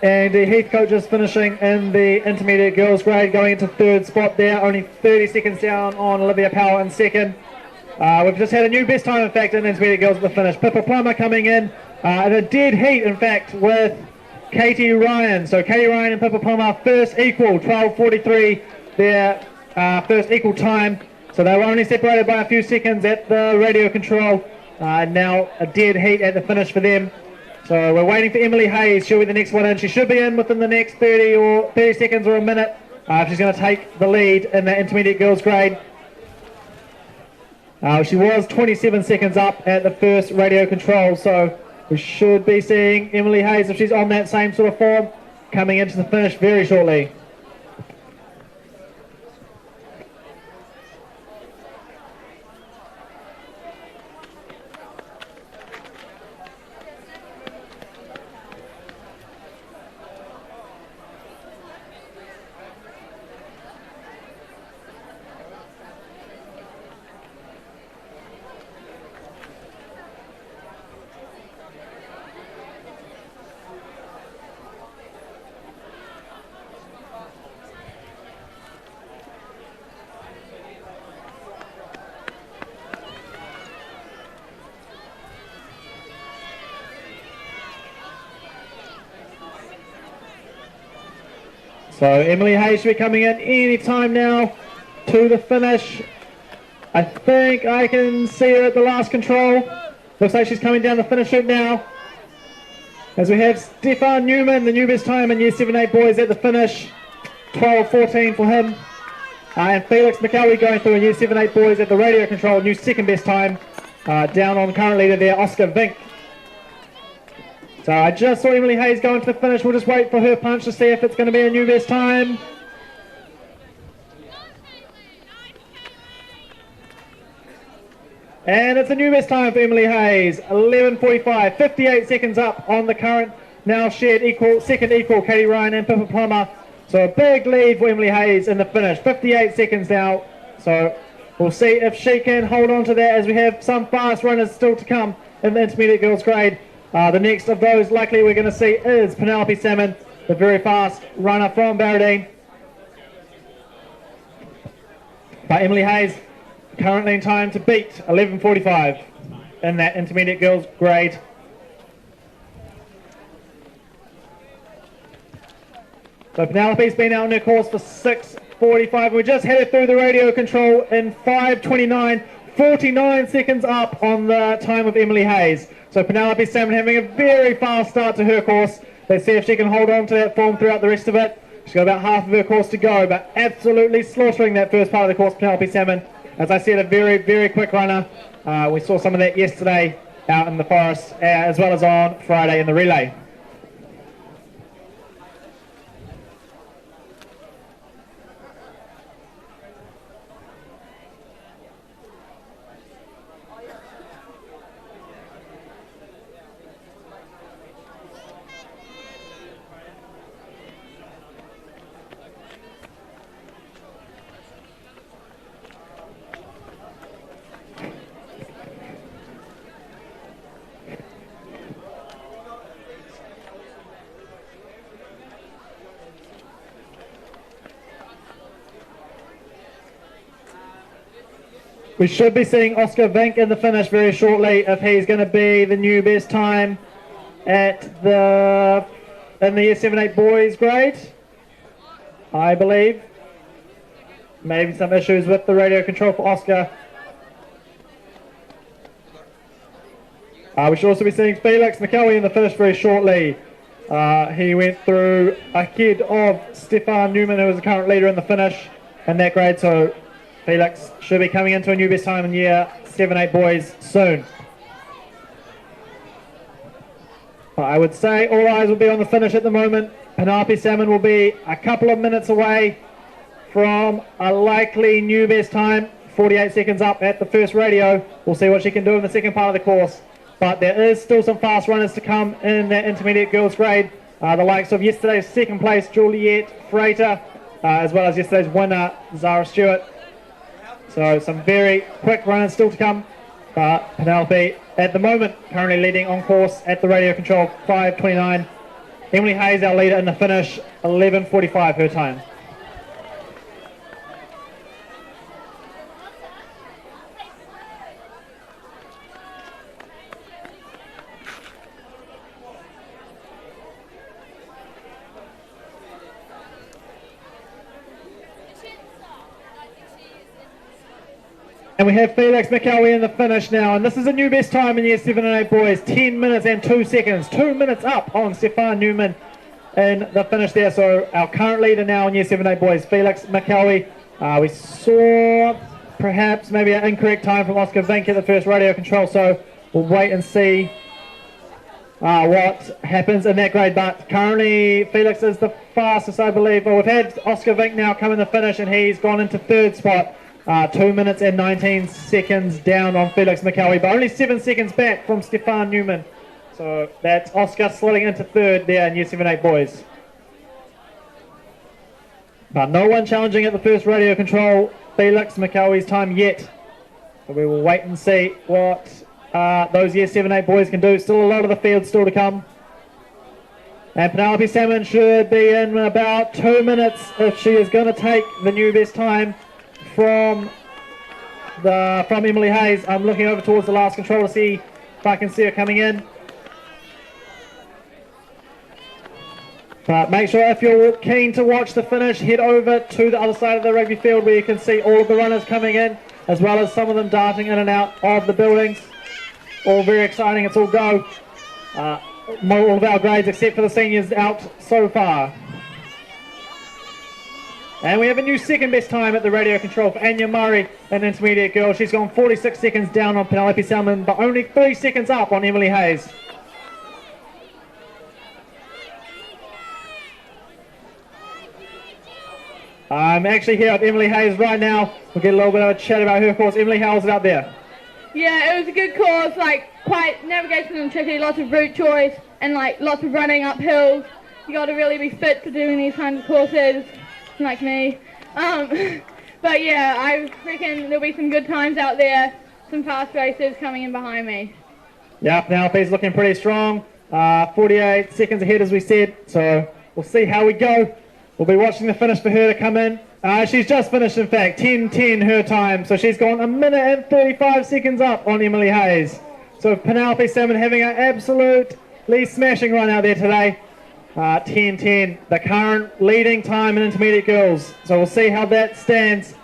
And Heathcote just finishing in the intermediate girls grade, going into third spot there, only 30 seconds down on Olivia Power in second. We've just had a new best time, in fact, in the intermediate girls at the finish. Pippa Plummer coming in a dead heat, in fact, with Katie Ryan. So Katie Ryan and Pippa Plummer first equal, 12:43, their first equal time. So they were only separated by a few seconds at the radio control. Now a dead heat at the finish for them. So we're waiting for Emily Hayes. She'll be the next one in. She should be in within the next 30 seconds or a minute. She's going to take the lead in the intermediate girls grade. She was 27 seconds up at the first radio control, so we should be seeing Emily Hayes, if she's on that same sort of form, coming into the finish very shortly. So Emily Hayes should be coming in any time now to the finish. I think I can see her at the last control. Looks like she's coming down the finish chute now. As we have Stefan Newman, the new best time in Year 7-8 boys at the finish, 12:14 for him. And Felix McCowie going through in Year 7-8 boys at the radio control, new second best time. Down on current leader there, Oscar Vink. So I just saw Emily Hayes going to the finish. We'll just wait for her punch to see if it's going to be a new best time. And it's a new best time for Emily Hayes, 11:45, 58 seconds up on the current, now shared second equal, Katie Ryan and Pippa Plummer. So a big lead for Emily Hayes in the finish, 58 seconds now. So we'll see if she can hold on to that as we have some fast runners still to come in the intermediate girls grade. The next of those likely we're going to see is Penelope Salmon, the very fast runner from Barradine. But Emily Hayes currently in time to beat 11:45 in that intermediate girls grade. So Penelope's been out on her course for 6:45. We just headed through the radio control in 5:29, 49 seconds up on the time of Emily Hayes. So Penelope Salmon having a very fast start to her course. Let's see if she can hold on to that form throughout the rest of it. She's got about half of her course to go, but absolutely slaughtering that first part of the course, Penelope Salmon. As I said, a very, very quick runner. We saw some of that yesterday out in the forest, as well as on Friday in the relay. We should be seeing Oscar Vink in the finish very shortly if he's going to be the new best time in the Year 7-8 boys grade, I believe. Maybe some issues with the radio control for Oscar. We should also be seeing Felix McCowie in the finish very shortly. He went through ahead of Stefan Newman, who is the current leader in the finish in that grade, so Felix should be coming into a new best time in Year 7-8 boys soon. I would say all eyes will be on the finish at the moment. Penelope Salmon will be a couple of minutes away from a likely new best time. 48 seconds up at the first radio. We'll see what she can do in the second part of the course. But there is still some fast runners to come in that intermediate girls grade. The likes of yesterday's second place Juliet Frater, as well as yesterday's winner Zara Stewart. So some very quick runners still to come. But Penelope at the moment currently leading on course at the radio control, 5:29. Emily Hayes, our leader in the finish, 11:45 her time. And we have Felix McCowie in the finish now, and this is a new best time in Year 7-8 boys, 10 minutes and 2 seconds, 2 minutes up on Stefan Newman in the finish there. So our current leader now in Year 7-8 boys, Felix McCowie. We saw perhaps maybe an incorrect time from Oscar Vink at the first radio control, so we'll wait and see what happens in that grade. But currently Felix is the fastest, I believe. Well, we've had Oscar Vink now come in the finish, and he's gone into third spot. 2 minutes and 19 seconds down on Felix McCowie, but only 7 seconds back from Stefan Newman. So that's Oscar sliding into third there in Year 7-8 boys. But no one challenging at the first radio control Felix McCowie's time yet. So we will wait and see what those Year 7-8 boys can do. Still a lot of the field still to come. And Penelope Salmon should be in about 2 minutes if she is going to take the new best time from Emily Hayes. I'm looking over towards the last control to see if I can see her coming in. But make sure if you're keen to watch the finish, head over to the other side of the rugby field where you can see all of the runners coming in, as well as some of them darting in and out of the buildings. All very exciting, it's all go. all of our grades except for the seniors out so far. And we have a new second best time at the radio control for Anya Murray, an intermediate girl. She's gone 46 seconds down on Penelope Salmon, but only 3 seconds up on Emily Hayes. I'm actually here with Emily Hayes right now. We'll get a little bit of a chat about her course. Emily, how was it out there? Yeah, it was a good course, like quite navigation and tricky, lots of route choice and like lots of running up hills. You got to really be fit for doing these kinds of courses, like me. But yeah, I reckon there'll be some good times out there, some fast racers coming in behind me. Yeah, Penelope's looking pretty strong. 48 seconds ahead as we said, so we'll see how we go. We'll be watching the finish for her to come in. She's just finished, in fact, 10:10 her time. So she's gone 1 minute and 35 seconds up on Emily Hayes. So Penelope Salmon having an absolutely smashing run out there today. 10:10, the current leading time in intermediate girls. So we'll see how that stands.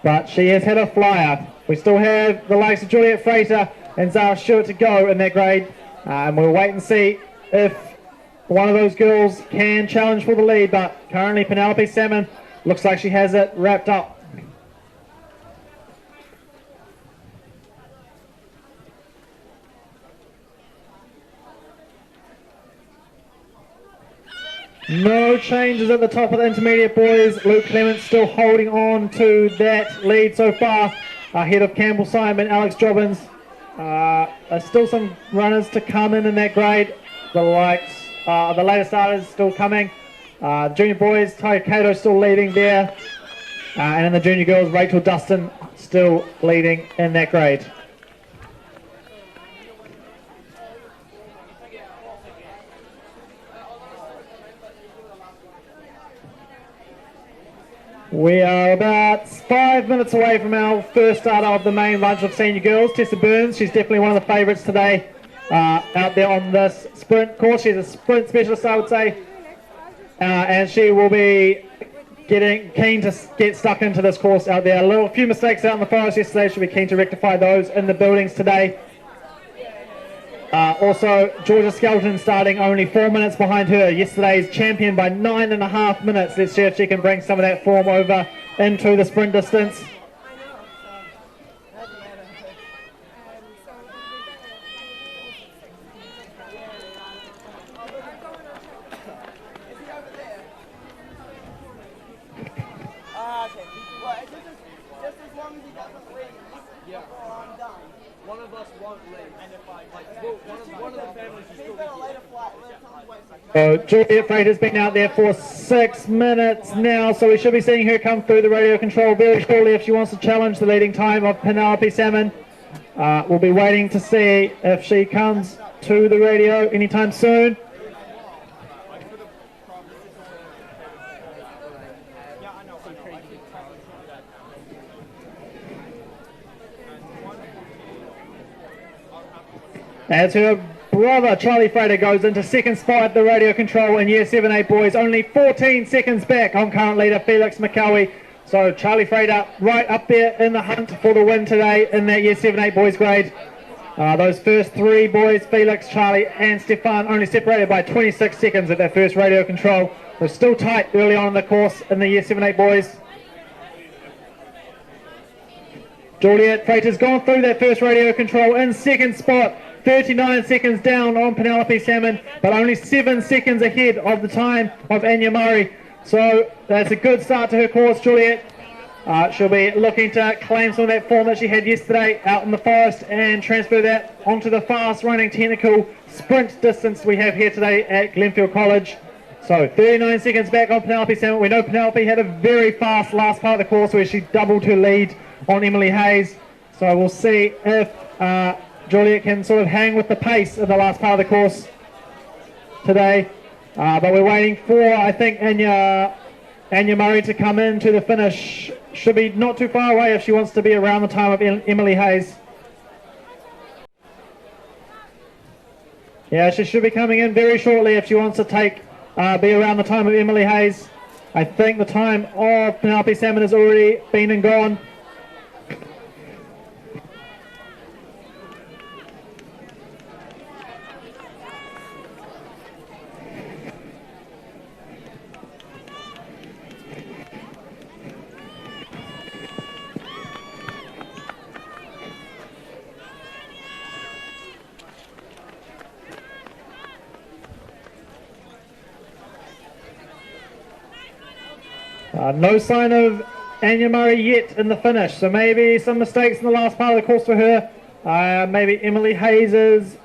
But she has had a flyer. We still have the likes of Juliet Frater and Zara Stewart to go in that grade. And we'll wait and see if one of those girls can challenge for the lead, but currently Penelope Salmon looks like she has it wrapped up. No changes at the top of the intermediate boys. Luke Clements still holding on to that lead so far, ahead of Campbell Simon, Alex Jobbins. There's still some runners to come in that grade. The likes, the later starters still coming. Junior boys, Ty Cato still leading there. And in the junior girls, Rachel Dustin still leading in that grade. We are about 5 minutes away from our first starter of the main bunch of senior girls, Tessa Burns. She's definitely one of the favourites today out there on this sprint course. She's a sprint specialist, I would say. And she will be keen to get stuck into this course out there. A few mistakes out in the forest yesterday. She'll be keen to rectify those in the buildings today. Also, Georgia Skelton starting only 4 minutes behind her. Yesterday's champion by 9.5 minutes. Let's see if she can bring some of that form over into the sprint distance. So Juliet Frater's been out there for 6 minutes now, so we should be seeing her come through the radio control very shortly if she wants to challenge the leading time of Penelope Salmon. We'll be waiting to see if she comes to the radio anytime soon. As her brother Charlie Frater goes into second spot at the radio control in Year 7-8 boys, only 14 seconds back on current leader Felix McCowie. So Charlie Frater right up there in the hunt for the win today in that Year 7-8 boys grade. Those first three boys, Felix, Charlie and Stefan, only separated by 26 seconds at that first radio control. They're still tight early on in the course in the Year 7-8 boys. Juliet Frater's gone through that first radio control in second spot. 39 seconds down on Penelope Salmon, but only 7 seconds ahead of the time of Anya Murray. So that's a good start to her course, Juliet. She'll be looking to claim some of that form that she had yesterday out in the forest and transfer that onto the fast-running technical sprint distance we have here today at Glenfield College. So 39 seconds back on Penelope Salmon. We know Penelope had a very fast last part of the course where she doubled her lead on Emily Hayes. So we'll see if Juliet can sort of hang with the pace in the last part of the course today. But we're waiting for, I think, Anya Murray to come in to the finish. Should be not too far away if she wants to be around the time of Emily Hayes. Yeah, she should be coming in very shortly if she wants to be around the time of Emily Hayes. I think the time of Penelope Salmon has already been and gone. No sign of Anya Murray yet in the finish, so maybe some mistakes in the last part of the course for her. Maybe Emily Hayes's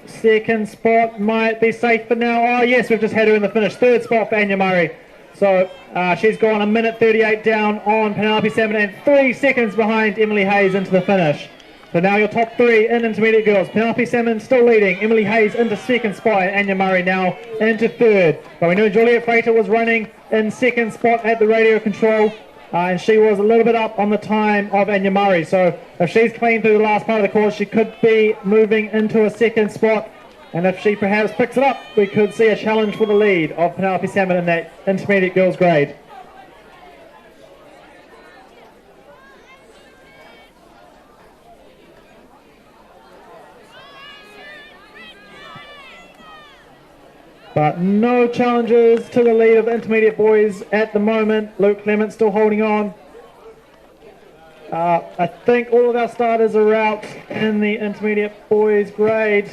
second spot might be safe for now. Oh yes, we've just had her in the finish. Third spot for Anya Murray. So she's gone 1:38 down on Penelope Salmon and 3 seconds behind Emily Hayes into the finish. So now your top 3 in intermediate girls. Penelope Salmon still leading. Emily Hayes into second spot and Anya Murray now into third. But we know Juliet Frater was running in second spot at the radio control. And she was a little bit up on the time of Anya Murray. So if she's clean through the last part of the course, she could be moving into a second spot. And if she perhaps picks it up, we could see a challenge for the lead of Penelope Salmon in that intermediate girls grade. But no challenges to the lead of the intermediate boys at the moment. Luke Clements still holding on. I think all of our starters are out in the intermediate boys grade.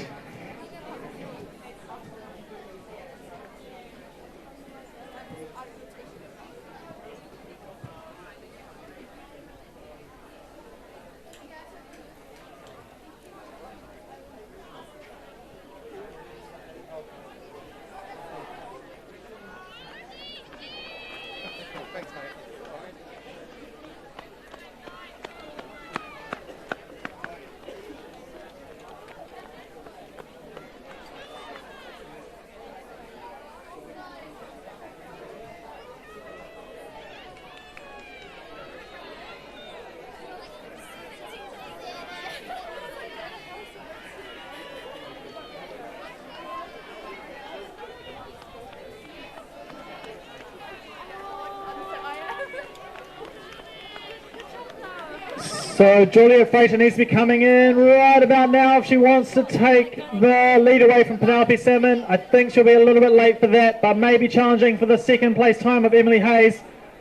So Juliet Frater needs to be coming in right about now if she wants to take the lead away from Penelope Salmon. I think she'll be a little bit late for that, but maybe challenging for the second place time of Emily Hayes.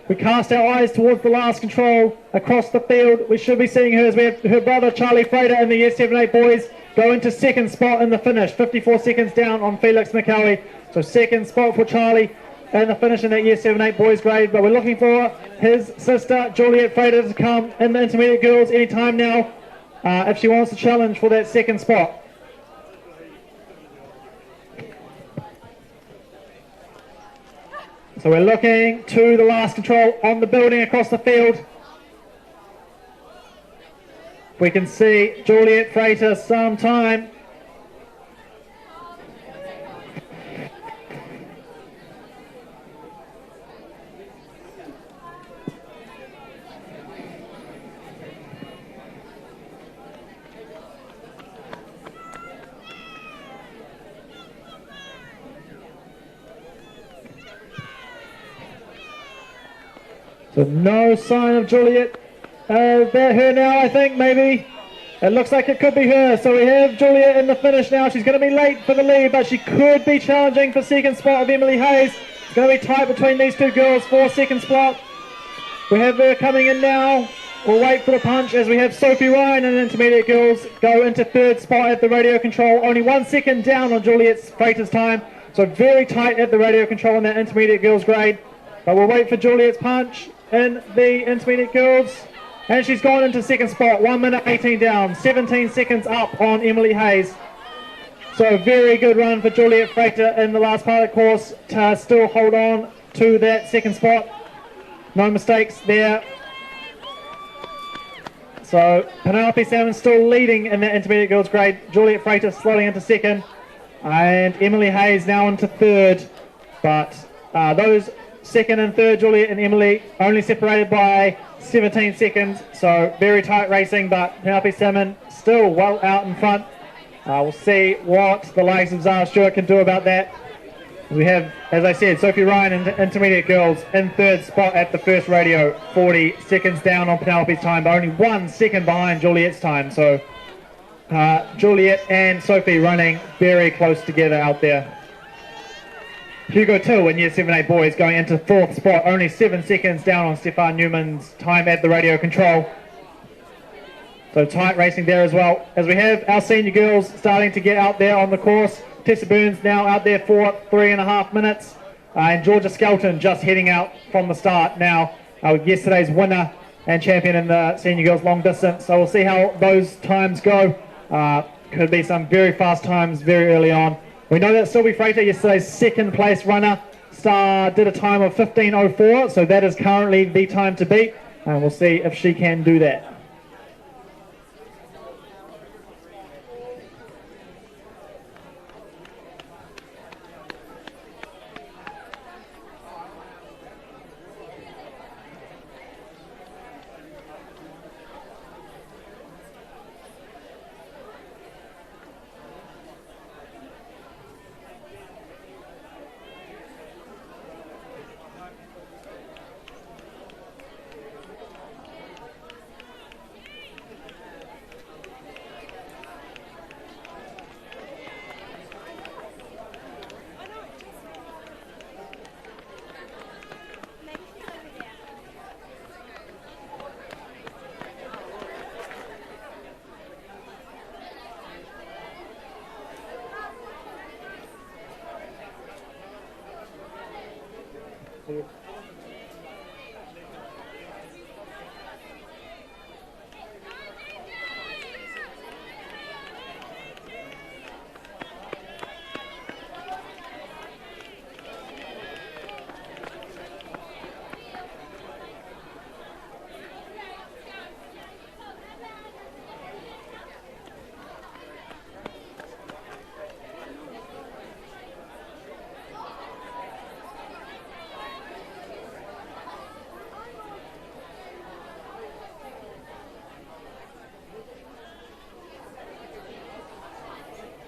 We cast our eyes towards the last control across the field. We should be seeing her as we have her brother Charlie Frater and the Year 7-8 boys go into second spot in the finish. 54 seconds down on Felix McCowie. So second spot for Charlie and the finish in that Year 7-8 boys grade, but we're looking for his sister Juliet Frater to come in the intermediate girls anytime now if she wants to challenge for that second spot. So we're looking to the last control on the building across the field. We can see Juliet Frater sometime. So no sign of Juliet. Is that her now, I think, maybe? It looks like it could be her. So we have Juliet in the finish now. She's going to be late for the lead, but she could be challenging for second spot of Emily Hayes. It's going to be tight between these two girls for second spot. We have her coming in now. We'll wait for the punch as we have Sophie Ryan and intermediate girls go into third spot at the radio control. Only 1 second down on Juliet Frater's time. So very tight at the radio control in that intermediate girls grade. But we'll wait for Juliet's punch in the intermediate girls. And she's gone into second spot, 1:18 down, 17 seconds up on Emily Hayes. So a very good run for Juliet Frater in the last part of the course to still hold on to that second spot. No mistakes there. So Penelope Salmon still leading in that intermediate girls grade. Juliet Frater slotting into second. And Emily Hayes now into third. But those second and third, Juliet and Emily, only separated by 17 seconds. So very tight racing, but Penelope Salmon still well out in front. We'll see what the likes of Zara Stewart can do about that. We have, as I said, Sophie Ryan and intermediate girls in third spot at the first radio, 40 seconds down on Penelope's time, but only 1 second behind Juliet's time. So Juliet and Sophie running very close together out there. Hugo Till in Year 7-8 boys going into fourth spot, only 7 seconds down on Stefan Newman's time at the radio control. So tight racing there as well. As we have our senior girls starting to get out there on the course. Tessa Burns now out there for 3.5 minutes. And Georgia Skelton just heading out from the start now. Yesterday's winner and champion in the senior girls long distance. So we'll see how those times go. Could be some very fast times very early on. We know that Sylvie Frater, yesterday's second place runner, did a time of 15:04, so that is currently the time to beat, and we'll see if she can do that.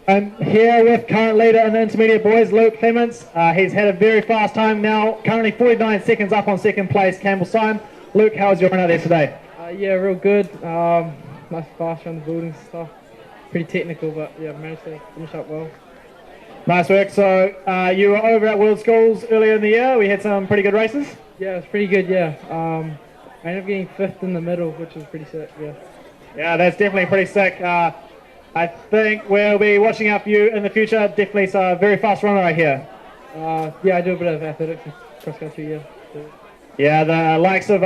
I'm here with current leader in the intermediate boys, Luke Clements. He's had a very fast time now, currently 49 seconds up on second place, Campbell Syme. Luke, how was your run out there today? Yeah, real good. Nice fast around the buildings and stuff. Pretty technical, but yeah, managed to finish up well. Nice work. So you were over at World Schools earlier in the year. We had some pretty good races. Yeah, it was pretty good, yeah. I ended up getting 5th in the middle, which was pretty sick, yeah. Yeah, that's definitely pretty sick. I think we'll be watching out for you in the future. Definitely a very fast runner right here. Yeah, I do a bit of athletics and cross country, yeah. Yeah, the likes of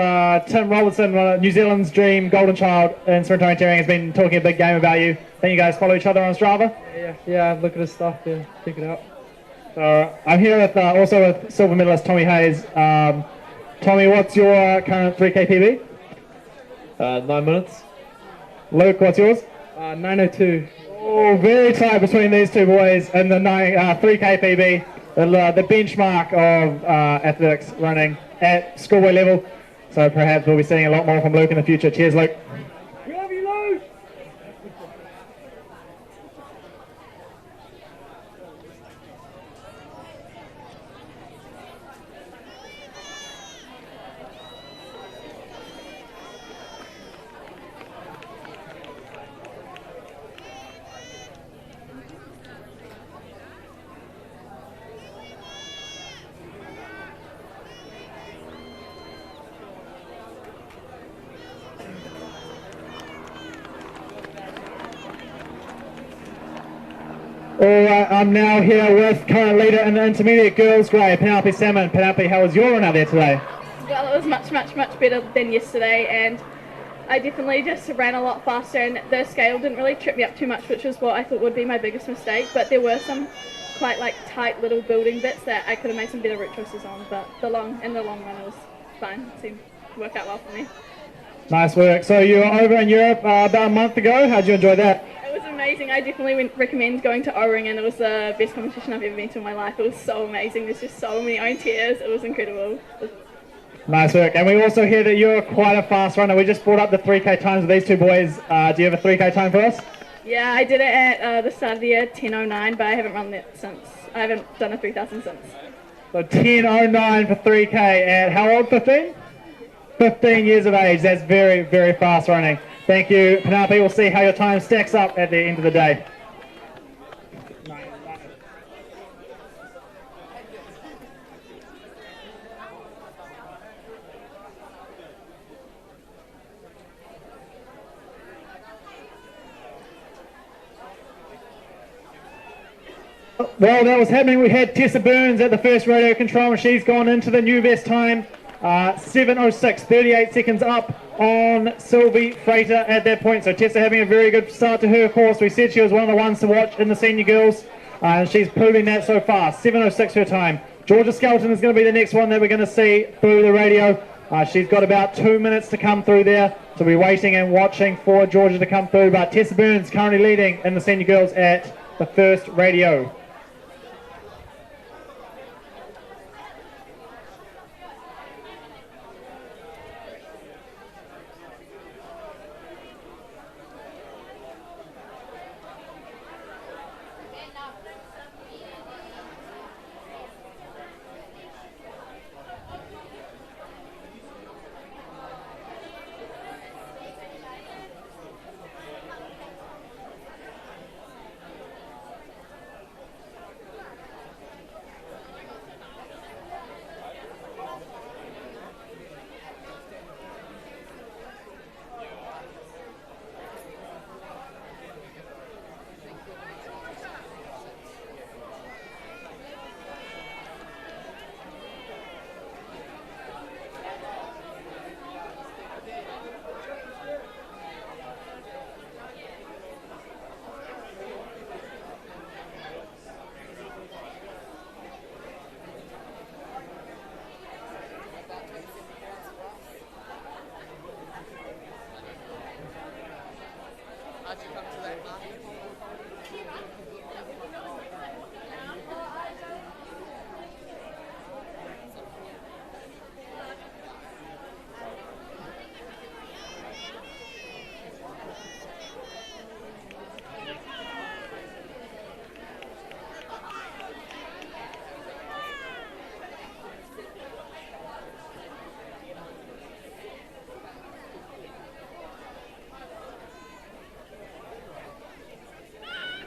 Tim Robertson, New Zealand's dream golden child in sprint orienteering, has been talking a big game about you. Think you guys follow each other on Strava? Yeah, look at his stuff, yeah, check it out. So I'm here with also with silver medalist Tommy Hayes. Tommy, what's your current 3K PB? 9 minutes. Luke, what's yours? 9:02. Oh, very tight between these two boys in the 3K PB, the benchmark of athletics running at schoolboy level. So perhaps we'll be seeing a lot more from Luke in the future. Cheers, Luke. Love you, Luke! Alright, I'm now here with current leader in the intermediate girls grade, Penelope Salmon. Penelope, how was your run out there today? Well, it was much better than yesterday, and I definitely just ran a lot faster, and the scale didn't really trip me up too much, which was what I thought would be my biggest mistake, but there were some quite tight little building bits that I could have made some better route choices on, but the long run it was fine. It seemed to work out well for me. Nice work. So you were over in Europe about a month ago. How'd you enjoy that? It was amazing. I definitely recommend going to O-Ring, and it was the best competition I've ever been to in my life. It was so amazing. There's just so many orienteers. It was incredible. Nice work. And we also hear that you're quite a fast runner. We just brought up the 3K times with these two boys. Do you have a 3K time for us? Yeah, I did it at the start of the year, 10:09, but I haven't run that since. I haven't done a 3,000 since. So 10:09 for 3K at how old, 15? 15 years of age. That's very, very fast running. Thank you, Penelope. We'll see how your time stacks up at the end of the day. While that was happening, we had Tessa Burns at the first radio control, and she's gone into the new best time. 7:06, 38 seconds up on Sylvie Frater at that point. So Tessa having a very good start to her course. We said she was one of the ones to watch in the senior girls, and she's proving that so far. 7:06 her time. Georgia Skelton is going to be the next one that we're going to see through the radio. She's got about 2 minutes to come through there, so we're waiting and watching for Georgia to come through. But Tessa Burns currently leading in the senior girls at the first radio.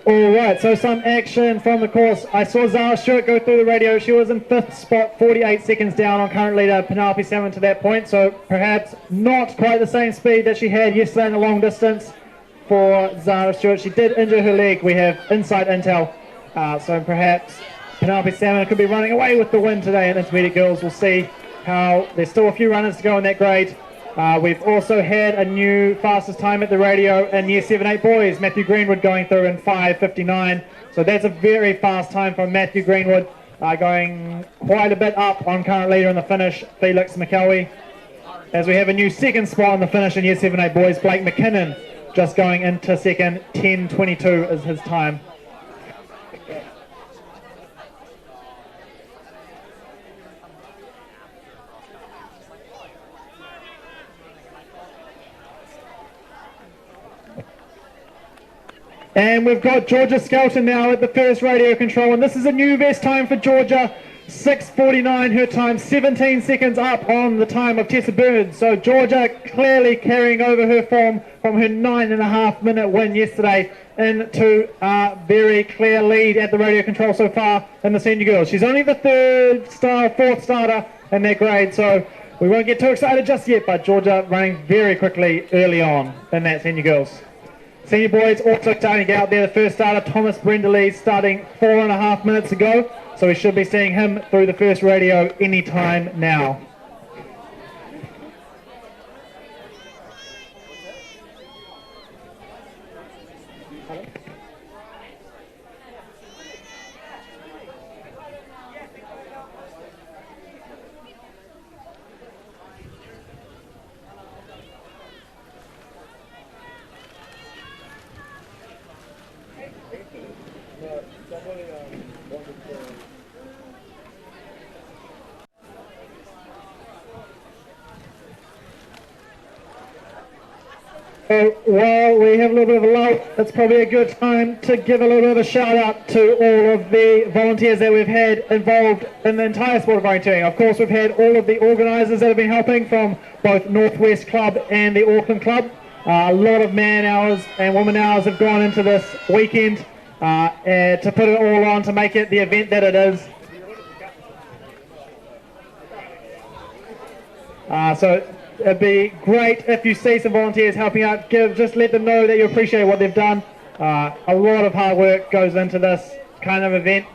All right, so some action from the course. I saw Zara Stewart go through the radio. She was in 5th spot, 48 seconds down on current leader Penelope Salmon to that point, so perhaps not quite the same speed that she had yesterday in the long distance for Zara Stewart. She did injure her leg. We have inside intel, so perhaps Penelope Salmon could be running away with the win today in intermediate girls. We'll see how there's still a few runners to go in that grade. We've also had a new fastest time at the radio in Year 7-8 boys, Matthew Greenwood going through in 5:59. So that's a very fast time from Matthew Greenwood, going quite a bit up on current leader in the finish, Felix McElwee. As we have a new second spot in the finish in Year 7-8 boys, Blake McKinnon just going into second, 10:22 is his time. And we've got Georgia Skelton now at the first radio control, and this is a new best time for Georgia, 6:49 her time, 17 seconds up on the time of Tessa Burns. So Georgia clearly carrying over her form from her 9.5 minute win yesterday into a very clear lead at the radio control so far in the senior girls. She's only the fourth starter in their grade, so we won't get too excited just yet, but Georgia running very quickly early on in that senior girls. Senior boys also starting to get out there. The first starter, Thomas Brendeley, starting 4.5 minutes ago. So we should be seeing him through the first radio anytime now. So while we have a little bit of a lull, it's probably a good time to give a little bit of a shout out to all of the volunteers that we've had involved in the entire sport of orienteering. Of course, we've had all of the organisers that have been helping from both Northwest Club and the Auckland Club. A lot of man hours and woman hours have gone into this weekend to put it all on to make it the event that it is. So it'd be great if you see some volunteers helping out. Just let them know that you appreciate what they've done. A lot of hard work goes into this, kind of event.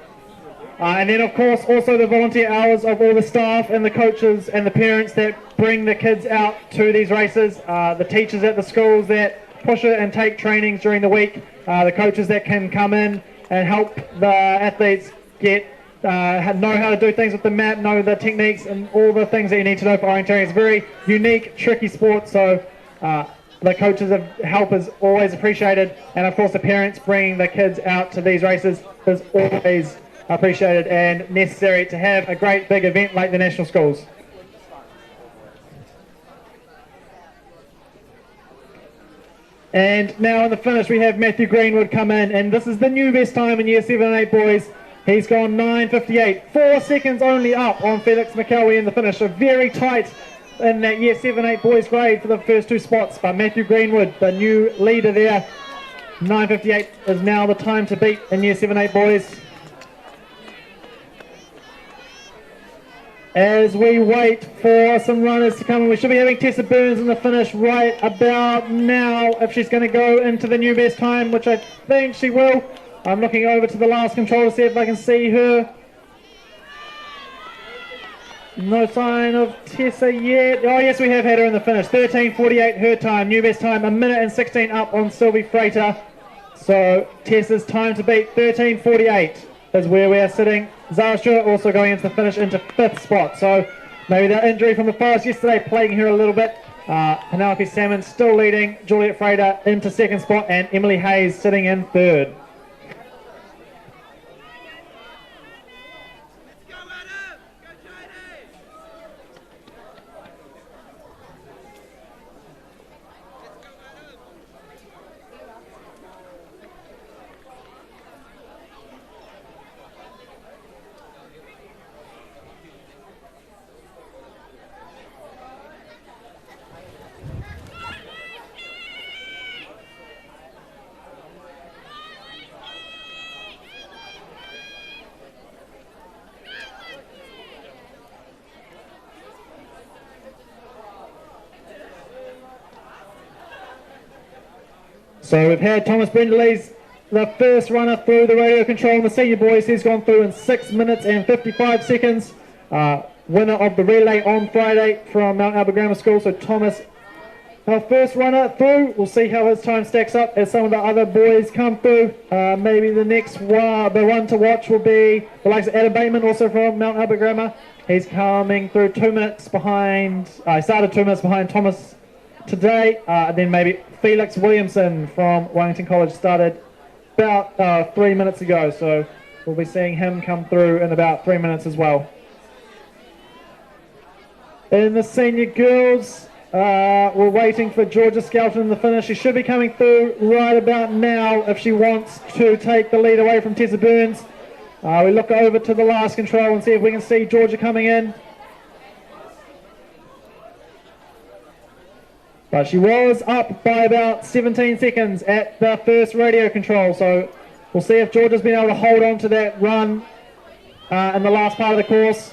And then, of course, also the volunteer hours of all the staff and the coaches and the parents that bring the kids out to these races, the teachers at the schools that push it and take trainings during the week, the coaches that can come in and help the athletes get know how to do things with the map, know the techniques and all the things that you need to know for orienteering. It's a very unique, tricky sport, so the coaches' help is always appreciated, and of course the parents bringing the kids out to these races is always appreciated and necessary to have a great big event like the National Schools. And now in the finish we have Matthew Greenwood come in, and this is the new best time in Year 7 and 8 boys. He's gone 9:58, 4 seconds only up on Felix McElwee in the finish, so very tight in that Year 7 8 boys grade for the first two spots. But Matthew Greenwood, the new leader there, 9:58 is now the time to beat in Year 7 8 boys. As we wait for some runners to come in, we should be having Tessa Burns in the finish right about now if she's going to go into the new best time, which I think she will. I'm looking over to the last control to see if I can see her. No sign of Tessa yet. Oh yes, we have had her in the finish. 13:48 her time, new best time, 1:16 up on Sylvie Frater. So Tessa's time to beat, 13:48 is where we are sitting. Zara Stewart also going into the finish into 5th spot. So maybe that injury from the forest yesterday plaguing her a little bit. Penelope Salmon still leading, Juliet Frater into 2nd spot, and Emily Hayes sitting in 3rd. So we've had Thomas Brendley's the first runner through the radio control in the senior boys. He's gone through in 6 minutes and 55 seconds. Winner of the relay on Friday from Mount Albert Grammar School. So Thomas, our first runner through. We'll see how his time stacks up as some of the other boys come through. Maybe the next one, the one to watch will be the likes of Adam Bateman, also from Mount Albert Grammar. He's coming through 2 minutes behind. He started 2 minutes behind Thomas today. Then maybe Felix Williamson from Wellington College started about 3 minutes ago, so we'll be seeing him come through in about 3 minutes as well. In the senior girls, we're waiting for Georgia Skelton in the finish. She should be coming through right about now if she wants to take the lead away from Tessa Burns. We look over to the last control and see if we can see Georgia coming in. But she was up by about 17 seconds at the first radio control, so we'll see if Georgia's been able to hold on to that run in the last part of the course.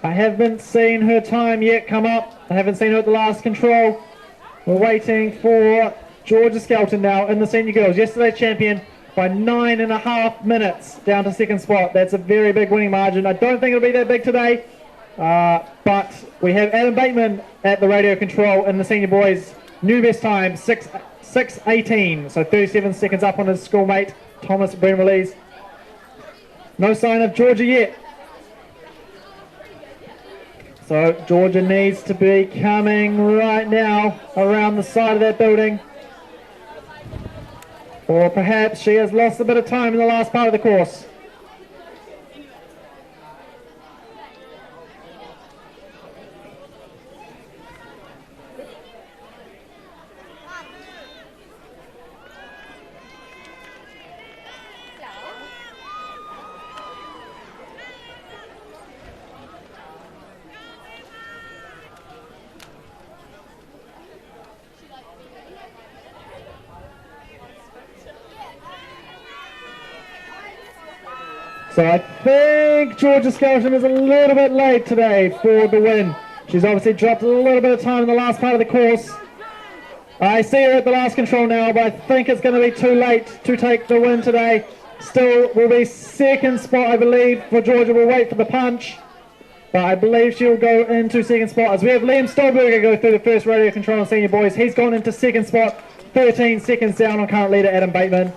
I haven't seen her time yet come up. I haven't seen her at the last control. We're waiting for Georgia Skelton now in the senior girls. Yesterday's champion by 9.5 minutes down to 2nd spot. That's a very big winning margin. I don't think it'll be that big today. But we have Adam Bateman at the radio control in the senior boys. New best time, 6:18, so 37 seconds up on his schoolmate, Thomas Brendley's. No sign of Georgia yet. So Georgia needs to be coming right now around the side of that building. Or perhaps she has lost a bit of time in the last part of the course. So I think Georgia Skelton is a little bit late today for the win. She's obviously dropped a little bit of time in the last part of the course. I see her at the last control now, but I think it's going to be too late to take the win today. still will be second spot, I believe, for Georgia. Will wait for the punch, but I believe she'll go into second spot as we have Liam Stolberger go through the first radio control on senior boys. He's gone into second spot, 13 seconds down on current leader Adam Bateman.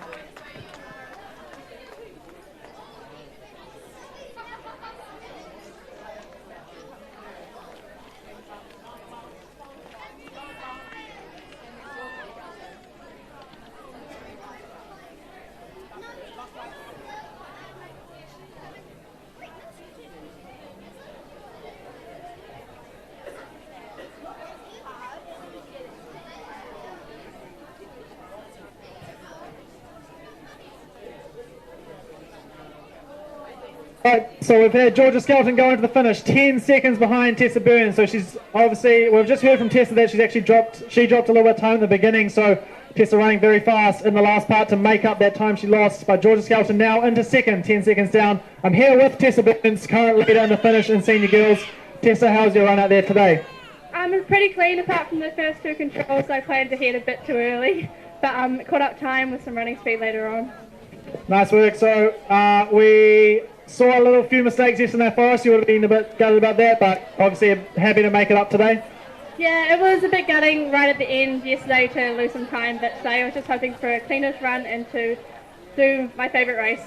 Right, so we've had Georgia Skelton go into the finish, 10 seconds behind Tessa Burns. So she's obviously, we've just heard from Tessa that she's actually dropped a little bit of time in the beginning. So Tessa running very fast in the last part to make up that time she lost. But Georgia Skelton now into second, 10 seconds down. I'm here with Tessa Burns, current leader in the finish in senior girls. Tessa, how's your run out there today? It's pretty clean apart from the first two controls. I planned to head a bit too early, but caught up time with some running speed later on. Nice work. So we saw a few mistakes yesterday for us. You would have been a bit gutted about that, but obviously happy to make it up today. Yeah, it was a bit gutting right at the end yesterday to lose some time, but today I was just hoping for a cleanish run and to do my favourite race.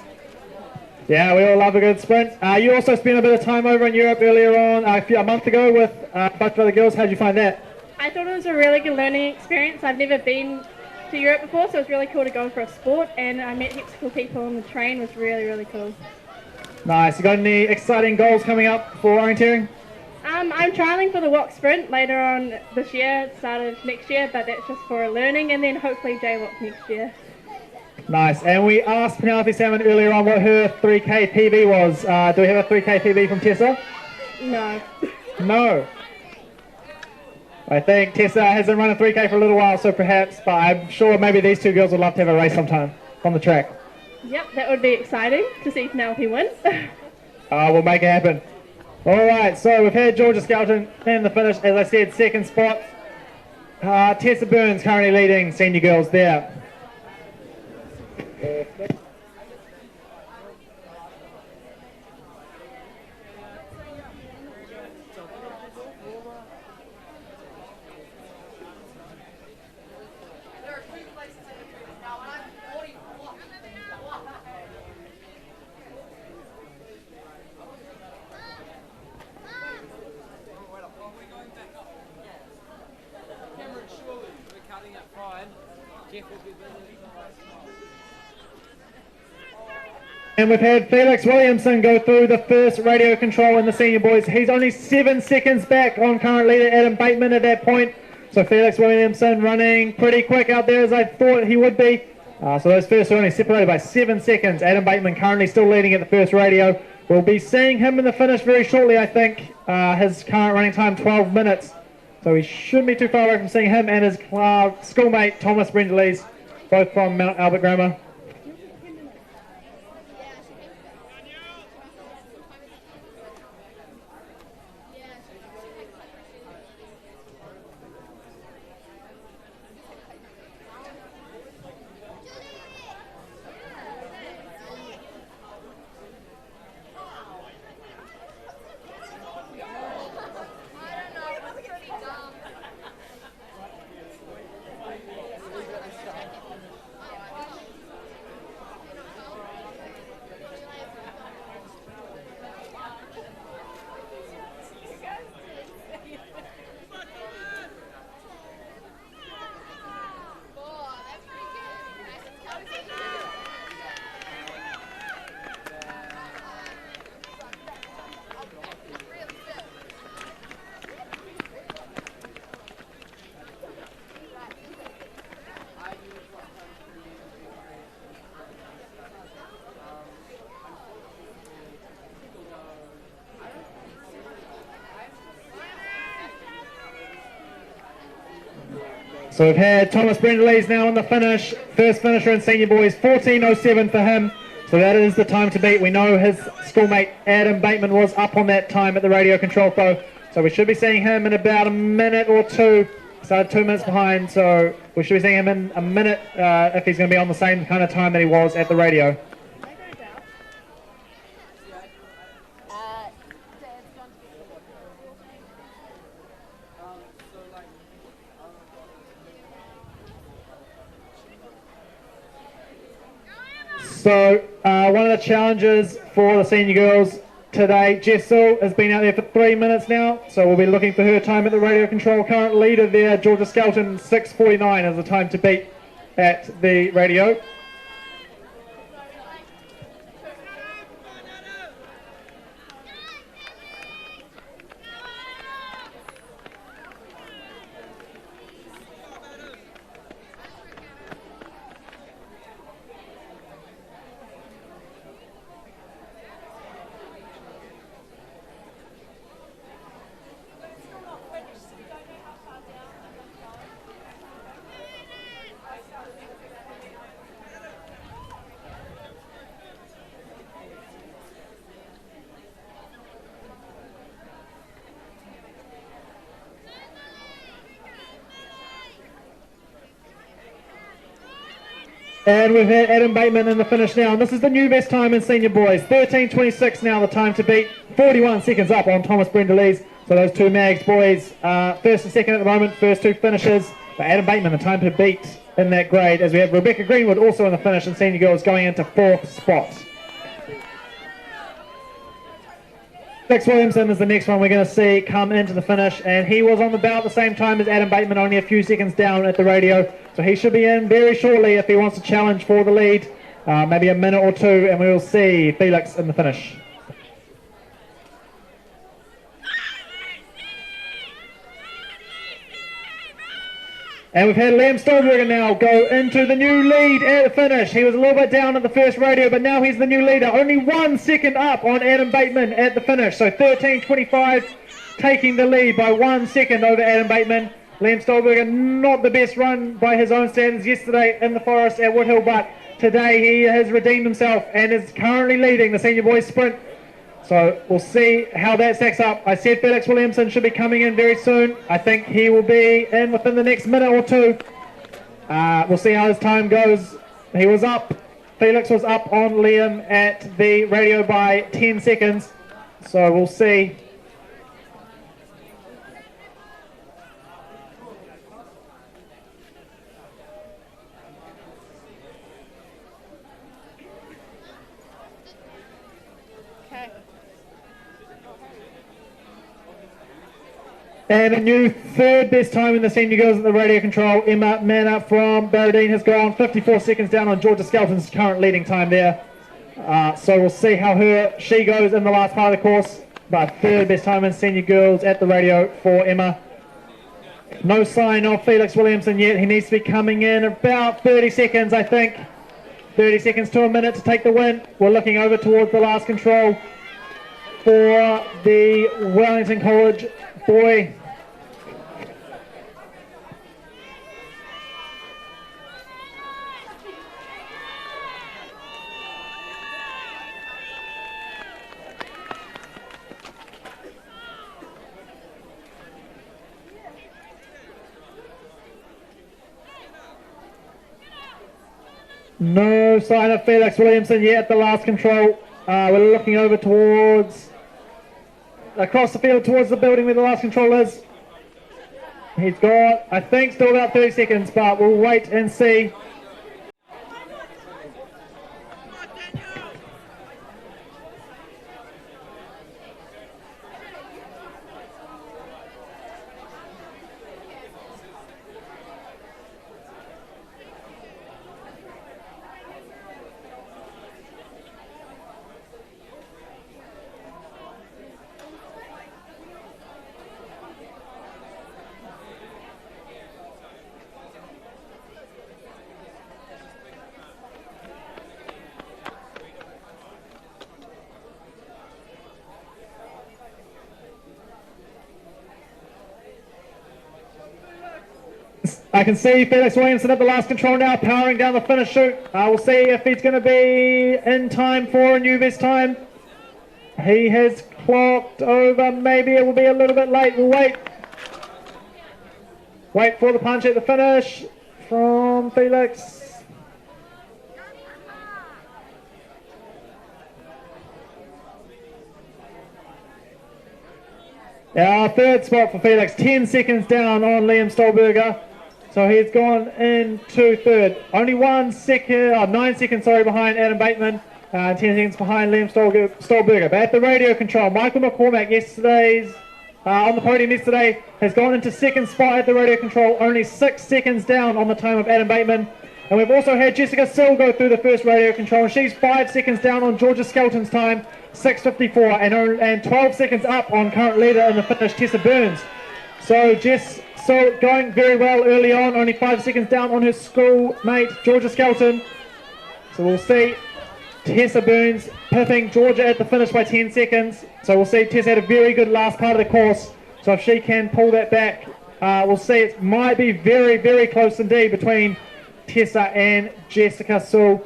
Yeah, we all love a good sprint. You also spent a bit of time over in Europe earlier on, a month ago with a bunch of other girls. How did you find that? I thought it was a really good learning experience. I've never been to Europe before, so it was really cool to go for a sport, and I met heaps of cool people on the train. It was really, really cool. Nice. You got any exciting goals coming up for orienteering? I'm trialling for the walk sprint later on this year, start of next year, but that's just for learning, and then hopefully J-walk next year. Nice. And we asked Penelope Salmon earlier on what her 3K PB was. Do we have a 3K PB from Tessa? No. No. I think Tessa hasn't run a 3K for a little while, so perhaps, but I'm sure maybe these two girls would love to have a race sometime on the track. Yep, that would be exciting to see Penelope win. We'll make it happen. Alright, so we've had Georgia Skelton in the finish, as I said, second spot. Tessa Burns currently leading senior girls there. And we've had Felix Williamson go through the first radio control in the senior boys. He's only 7 seconds back on current leader Adam Bateman at that point. So Felix Williamson running pretty quick out there as I thought he would be. So those first are only separated by 7 seconds. Adam Bateman currently still leading at the first radio. We'll be seeing him in the finish very shortly, I think. His current running time, 12 minutes. So he shouldn't be too far away from seeing him and his schoolmate, Thomas Brendelis, both from Mount Albert Grammar. So we've had Thomas Brendelis now on the finish. First finisher in senior boys, 14:07 for him. So that is the time to beat. We know his schoolmate Adam Bateman was up on that time at the radio control though. So we should be seeing him in about a minute or two. Started 2 minutes behind, so we should be seeing him in a minute if he's going to be on the same kind of time that he was at the radio. So one of the challenges for the senior girls today, Jessel has been out there for 3 minutes now, so we'll be looking for her time at the radio control. Current leader there, Georgia Skelton, 6:49 is the time to beat at the radio. And we've had Adam Bateman in the finish now, and this is the new best time in senior boys. 13:26 now, the time to beat. 41 seconds up on Thomas Brendelees. So those two Mags boys, first and second at the moment, first two finishes. But Adam Bateman, the time to beat in that grade, as we have Rebecca Greenwood also in the finish, and senior girls going into 4th spot. Felix Williamson is the next one we're going to see come into the finish, and he was on the bow at the same time as Adam Bateman, only a few seconds down at the radio, so he should be in very shortly if he wants to challenge for the lead, maybe a minute or two, and we will see Felix in the finish. And we've had Liam Stolberger now go into the new lead at the finish. He was a little bit down at the first radio, but now he's the new leader. Only 1 second up on Adam Bateman at the finish. So 13:25 taking the lead by 1 second over Adam Bateman. Liam Stolberger, not the best run by his own standards yesterday in the forest at Woodhill, but today he has redeemed himself and is currently leading the senior boys sprint. So we'll see how that stacks up. I said Felix Williamson should be coming in very soon. I think he will be in within the next minute or two. We'll see how his time goes. He was up. Felix was up on Liam at the radio by 10 seconds. So we'll see. And a new third best time in the senior girls at the radio control. Emma Manna from Barradine has gone 54 seconds down on Georgia Skelton's current leading time there. So we'll see how she goes in the last part of the course. But third best time in senior girls at the radio for Emma. No sign of Felix Williamson yet. He needs to be coming in about 30 seconds, I think. 30 seconds to a minute to take the win. We're looking over towards the last control for the Wellington College boy. No sign of Felix Williamson yet at the last control. We're looking over towards across the field towards the building where the last control is. He's got, I think, still about 30 seconds, but we'll wait and see. I can see Felix Williamson at the last control now, powering down the finish chute. We'll see if he's going to be in time for a new best time. He has clocked over. Maybe it will be a little bit late. We'll wait. Wait for the punch at the finish from Felix. Our third spot for Felix, 10 seconds down on Liam Stolberger. So he's gone into third. Only 9 seconds behind Adam Bateman. 10 seconds behind Liam Stolberger. But at the radio control, Michael McCormack, on the podium yesterday, has gone into second spot at the radio control, only 6 seconds down on the time of Adam Bateman. And we've also had Jessica Sill go through the first radio control, and she's 5 seconds down on Georgia Skelton's time, 6:54, and 12 seconds up on current leader in the finish, Tessa Burns. So Jess Sill going very well early on, only 5 seconds down on her schoolmate Georgia Skelton. So we'll see Tessa Burns pipping Georgia at the finish by 10 seconds. So we'll see Tessa had a very good last part of the course. So if she can pull that back, we'll see it might be very, very close indeed between Tessa and Jessica Sill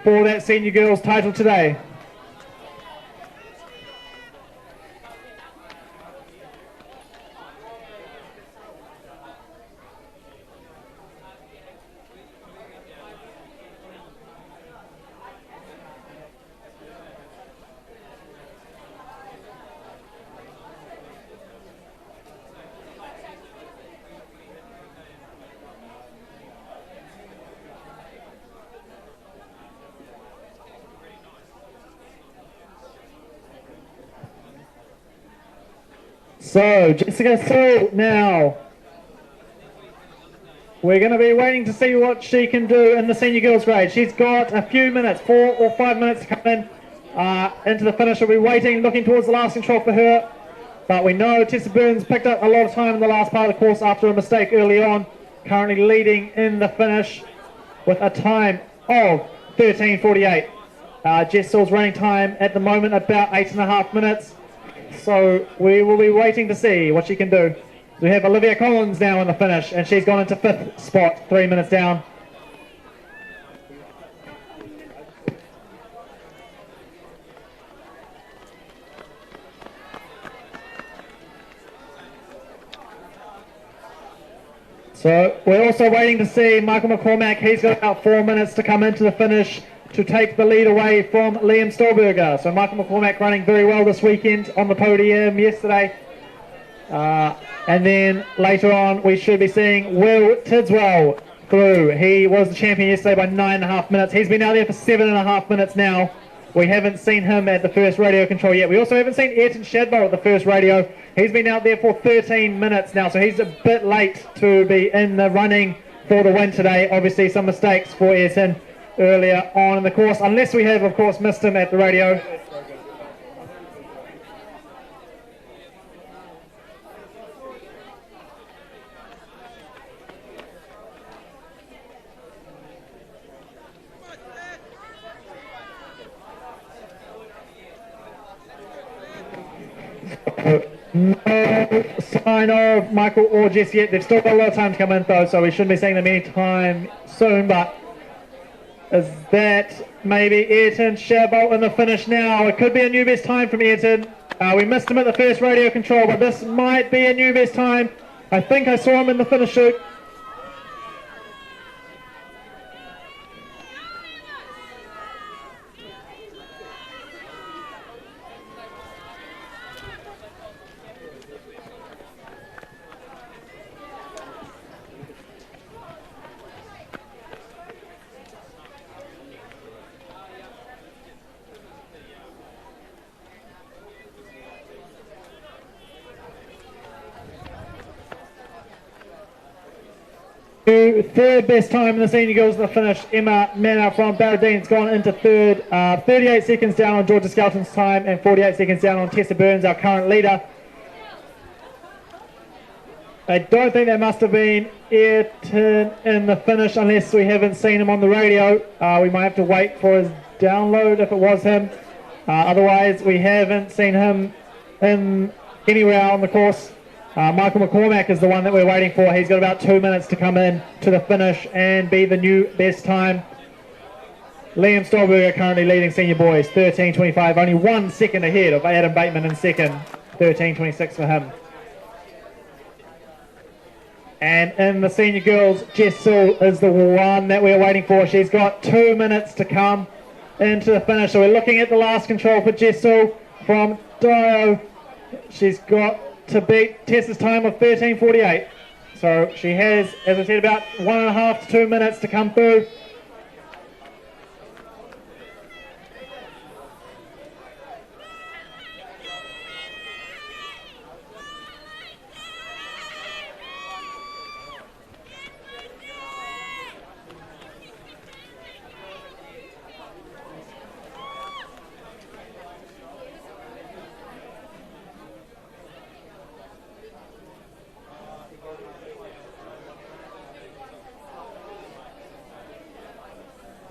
for that senior girls title today. So, Jessica Sill now. We're going to be waiting to see what she can do in the senior girls grade. She's got a few minutes, 4 or 5 minutes to come in into the finish. We'll be waiting, looking towards the last control for her. But we know Tessa Burns picked up a lot of time in the last part of the course after a mistake early on. Currently leading in the finish with a time of 13:48. Jess Sill's running time at the moment about 8.5 minutes. So we will be waiting to see what she can do. We have Olivia Collins now in the finish, and she's gone into 5th spot, 3 minutes down. So we're also waiting to see Michael McCormack. He's got about 4 minutes to come into the finish to take the lead away from Liam Stolberger. So Michael McCormack running very well this weekend on the podium yesterday. And then later on we should be seeing Will Tidswell through. He was the champion yesterday by 9.5 minutes. He's been out there for 7.5 minutes now. We haven't seen him at the first radio control yet. We also haven't seen Ayrton Shadbolt at the first radio. He's been out there for 13 minutes now, so he's a bit late to be in the running for the win today. Obviously some mistakes for Ayrton earlier on in the course, unless we have of course missed him at the radio. No sign of Michael or Jess yet. They've still got a lot of time to come in though, so we shouldn't be seeing them anytime soon. But is that maybe Ayrton Shadbolt in the finish now? It could be a new best time from Ayrton. We missed him at the first radio control, but this might be a new best time. I think I saw him in the finish chute. Third best time in the senior girls in the finish. Emma Manor from Barradine's gone into third, 38 seconds down on Georgia Skelton's time and 48 seconds down on Tessa Burns, our current leader. I don't think that must have been Ayrton in the finish unless we haven't seen him on the radio. We might have to wait for his download if it was him. Otherwise we haven't seen him in anywhere on the course. Michael McCormack is the one that we're waiting for. He's got about 2 minutes to come in to the finish and be the new best time. Liam Stolberger currently leading senior boys, 13:25, only 1 second ahead of Adam Bateman in second, 13:26 for him. And in the senior girls, Jess Sill is the one that we're waiting for. She's got 2 minutes to come into the finish. So we're looking at the last control for Jess Sill from Dio. She's got to beat Tessa's time of 13:48. So she has, as I said, about 1.5 to 2 minutes to come through.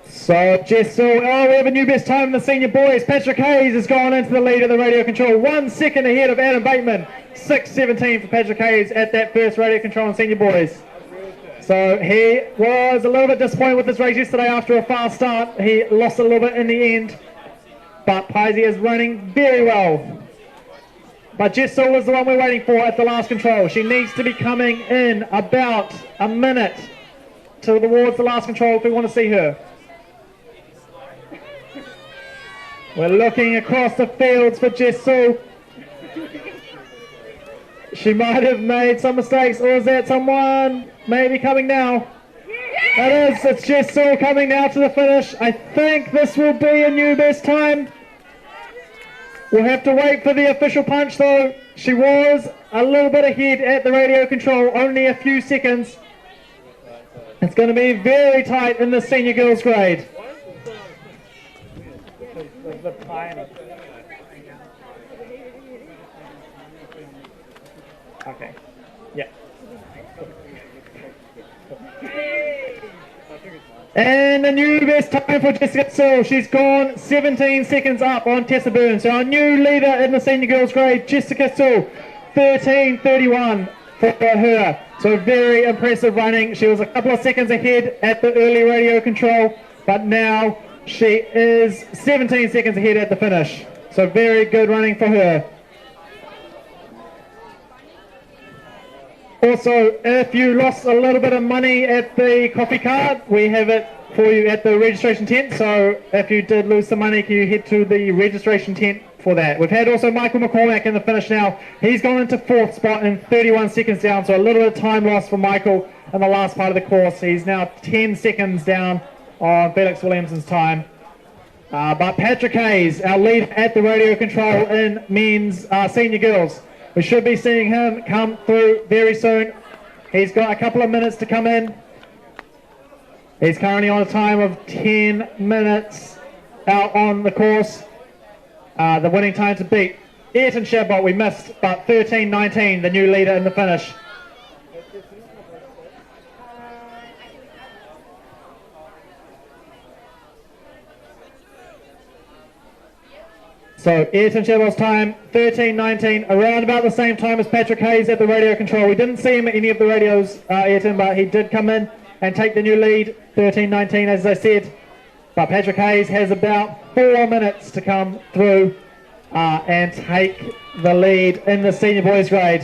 So Jess, we have a new best time in the senior boys. Patrick Hayes has gone into the lead at the radio control, 1 second ahead of Adam Bateman. 6:17 for Patrick Hayes at that first radio control in senior boys. So he was a little bit disappointed with this race yesterday after a fast start. He lost a little bit in the end, but Pisey is running very well. But Jess Sewell is the one we're waiting for at the last control. She needs to be coming in about a minute towards the last control if we want to see her. We're looking across the fields for Jess Sewell. She might have made some mistakes, or is that someone maybe coming now? That is, it's Jess Sewell coming now to the finish. I think this will be a new best time. We'll have to wait for the official punch though. She was a little bit ahead at the radio control, only a few seconds. It's going to be very tight in the senior girls grade. Okay. Yeah. And a new best time for Jessica Sewell. She's gone 17 seconds up on Tessa Burns. So our new leader in the senior girls grade, Jessica Sewell, 13:31 for her. So very impressive running. She was a couple of seconds ahead at the early radio control, but now she is 17 seconds ahead at the finish. So very good running for her. Also, if you lost a little bit of money at the coffee cart, we have it for you at the registration tent. So if you did lose some money, can you head to the registration tent for that? We've had also Michael McCormack in the finish now. He's gone into 4th spot and 31 seconds down. So a little bit of time lost for Michael in the last part of the course. He's now 10 seconds down on Felix Williamson's time. But Patrick Hayes, our lead at the radio control in men's senior girls. We should be seeing him come through very soon. He's got a couple of minutes to come in. He's currently on a time of 10 minutes out on the course. The winning time to beat Ayrton Shabot we missed, but 13:19, the new leader in the finish. So Ayrton Shabot's time, 13:19, around about the same time as Patrick Hayes at the radio control. We didn't see him at any of the radios, Ayrton, but he did come in and take the new lead, 13:19 as I said. But Patrick Hayes has about 4 minutes to come through and take the lead in the senior boys grade.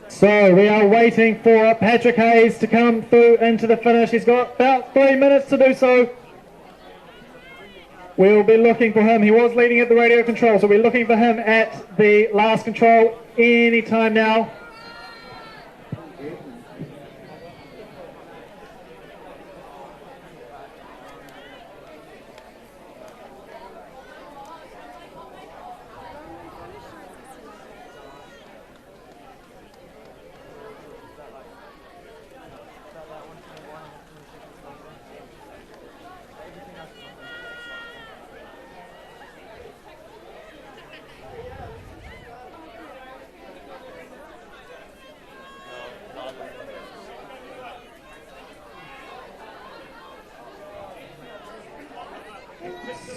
So we are waiting for Patrick Hayes to come through into the finish. He's got about 3 minutes to do so. We'll be looking for him. He was leading at the radio control, so we're looking for him at the last control any time now.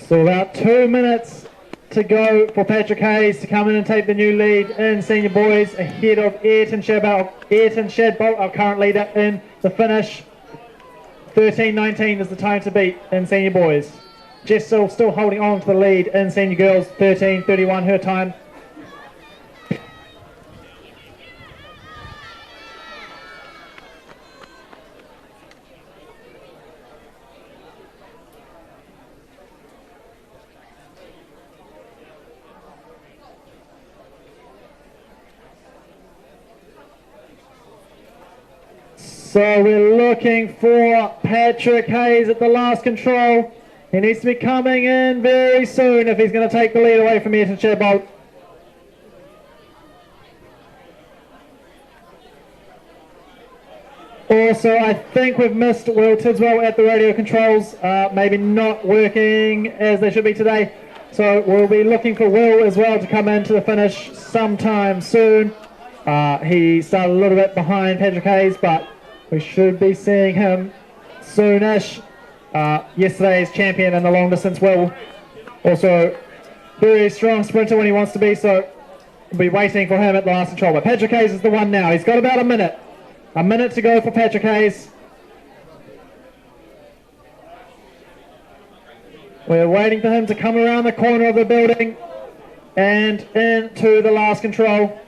So about 2 minutes to go for Patrick Hayes to come in and take the new lead in senior boys ahead of Ayrton Shadbolt. Ayrton Shadbolt, our current leader in the finish. 13:19 is the time to beat in senior boys. Jess still holding on to the lead in senior girls. 13:31 her time. So we're looking for Patrick Hayes at the last control. He needs to be coming in very soon if he's going to take the lead away from Ayrton Shadbolt. Also, I think we've missed Will Tidswell at the radio controls, maybe not working as they should be today. So we'll be looking for Will as well to come into the finish sometime soon. He started a little bit behind Patrick Hayes, but we should be seeing him soonish. Yesterday's champion in the long distance, Will. Also, very strong sprinter when he wants to be, so we'll be waiting for him at the last control. But Patrick Hayes is the one now. He's got about a minute. A minute to go for Patrick Hayes. We're waiting for him to come around the corner of the building and into the last control.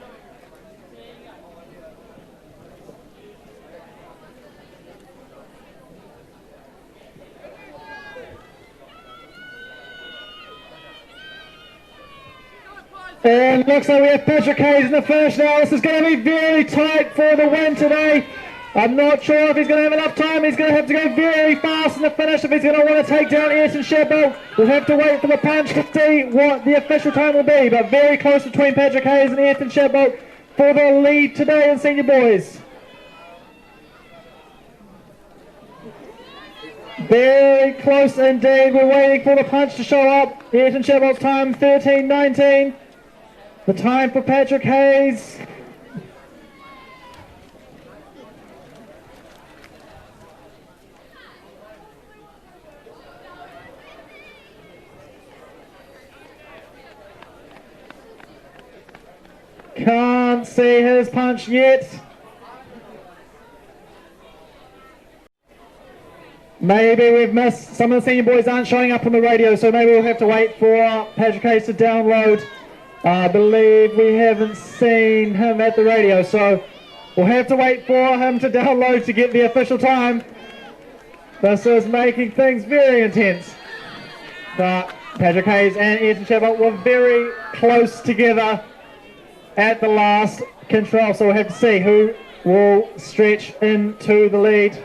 And looks like we have Patrick Hayes in the finish now. This is going to be very tight for the win today. I'm not sure if he's going to have enough time. He's going to have to go very fast in the finish if he's going to want to take down Ayrton Shadbolt. We'll have to wait for the punch to see what the official time will be. But very close between Patrick Hayes and Ayrton Shadbolt for the lead today in senior boys. Very close indeed. We're waiting for the punch to show up. Ayrton Shadbolt's time, 13:19. The time for Patrick Hayes. Can't see his punch yet. Maybe we've missed, some of the senior boys aren't showing up on the radio, so maybe we'll have to wait for Patrick Hayes to download. I believe we haven't seen him at the radio, so we'll have to wait for him to download to get the official time. This is making things very intense. But Patrick Hayes and Ayrton Shadbolt were very close together at the last control, so we'll have to see who will stretch into the lead.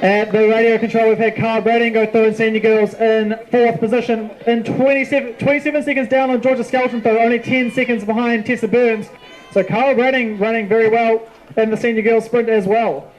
At the radio control, we've had Carl Bradding go through in senior girls in 4th position in 27 seconds down on Georgia Skelton, though only 10 seconds behind Tessa Burns. So Carl Bradding running very well in the senior girls sprint as well.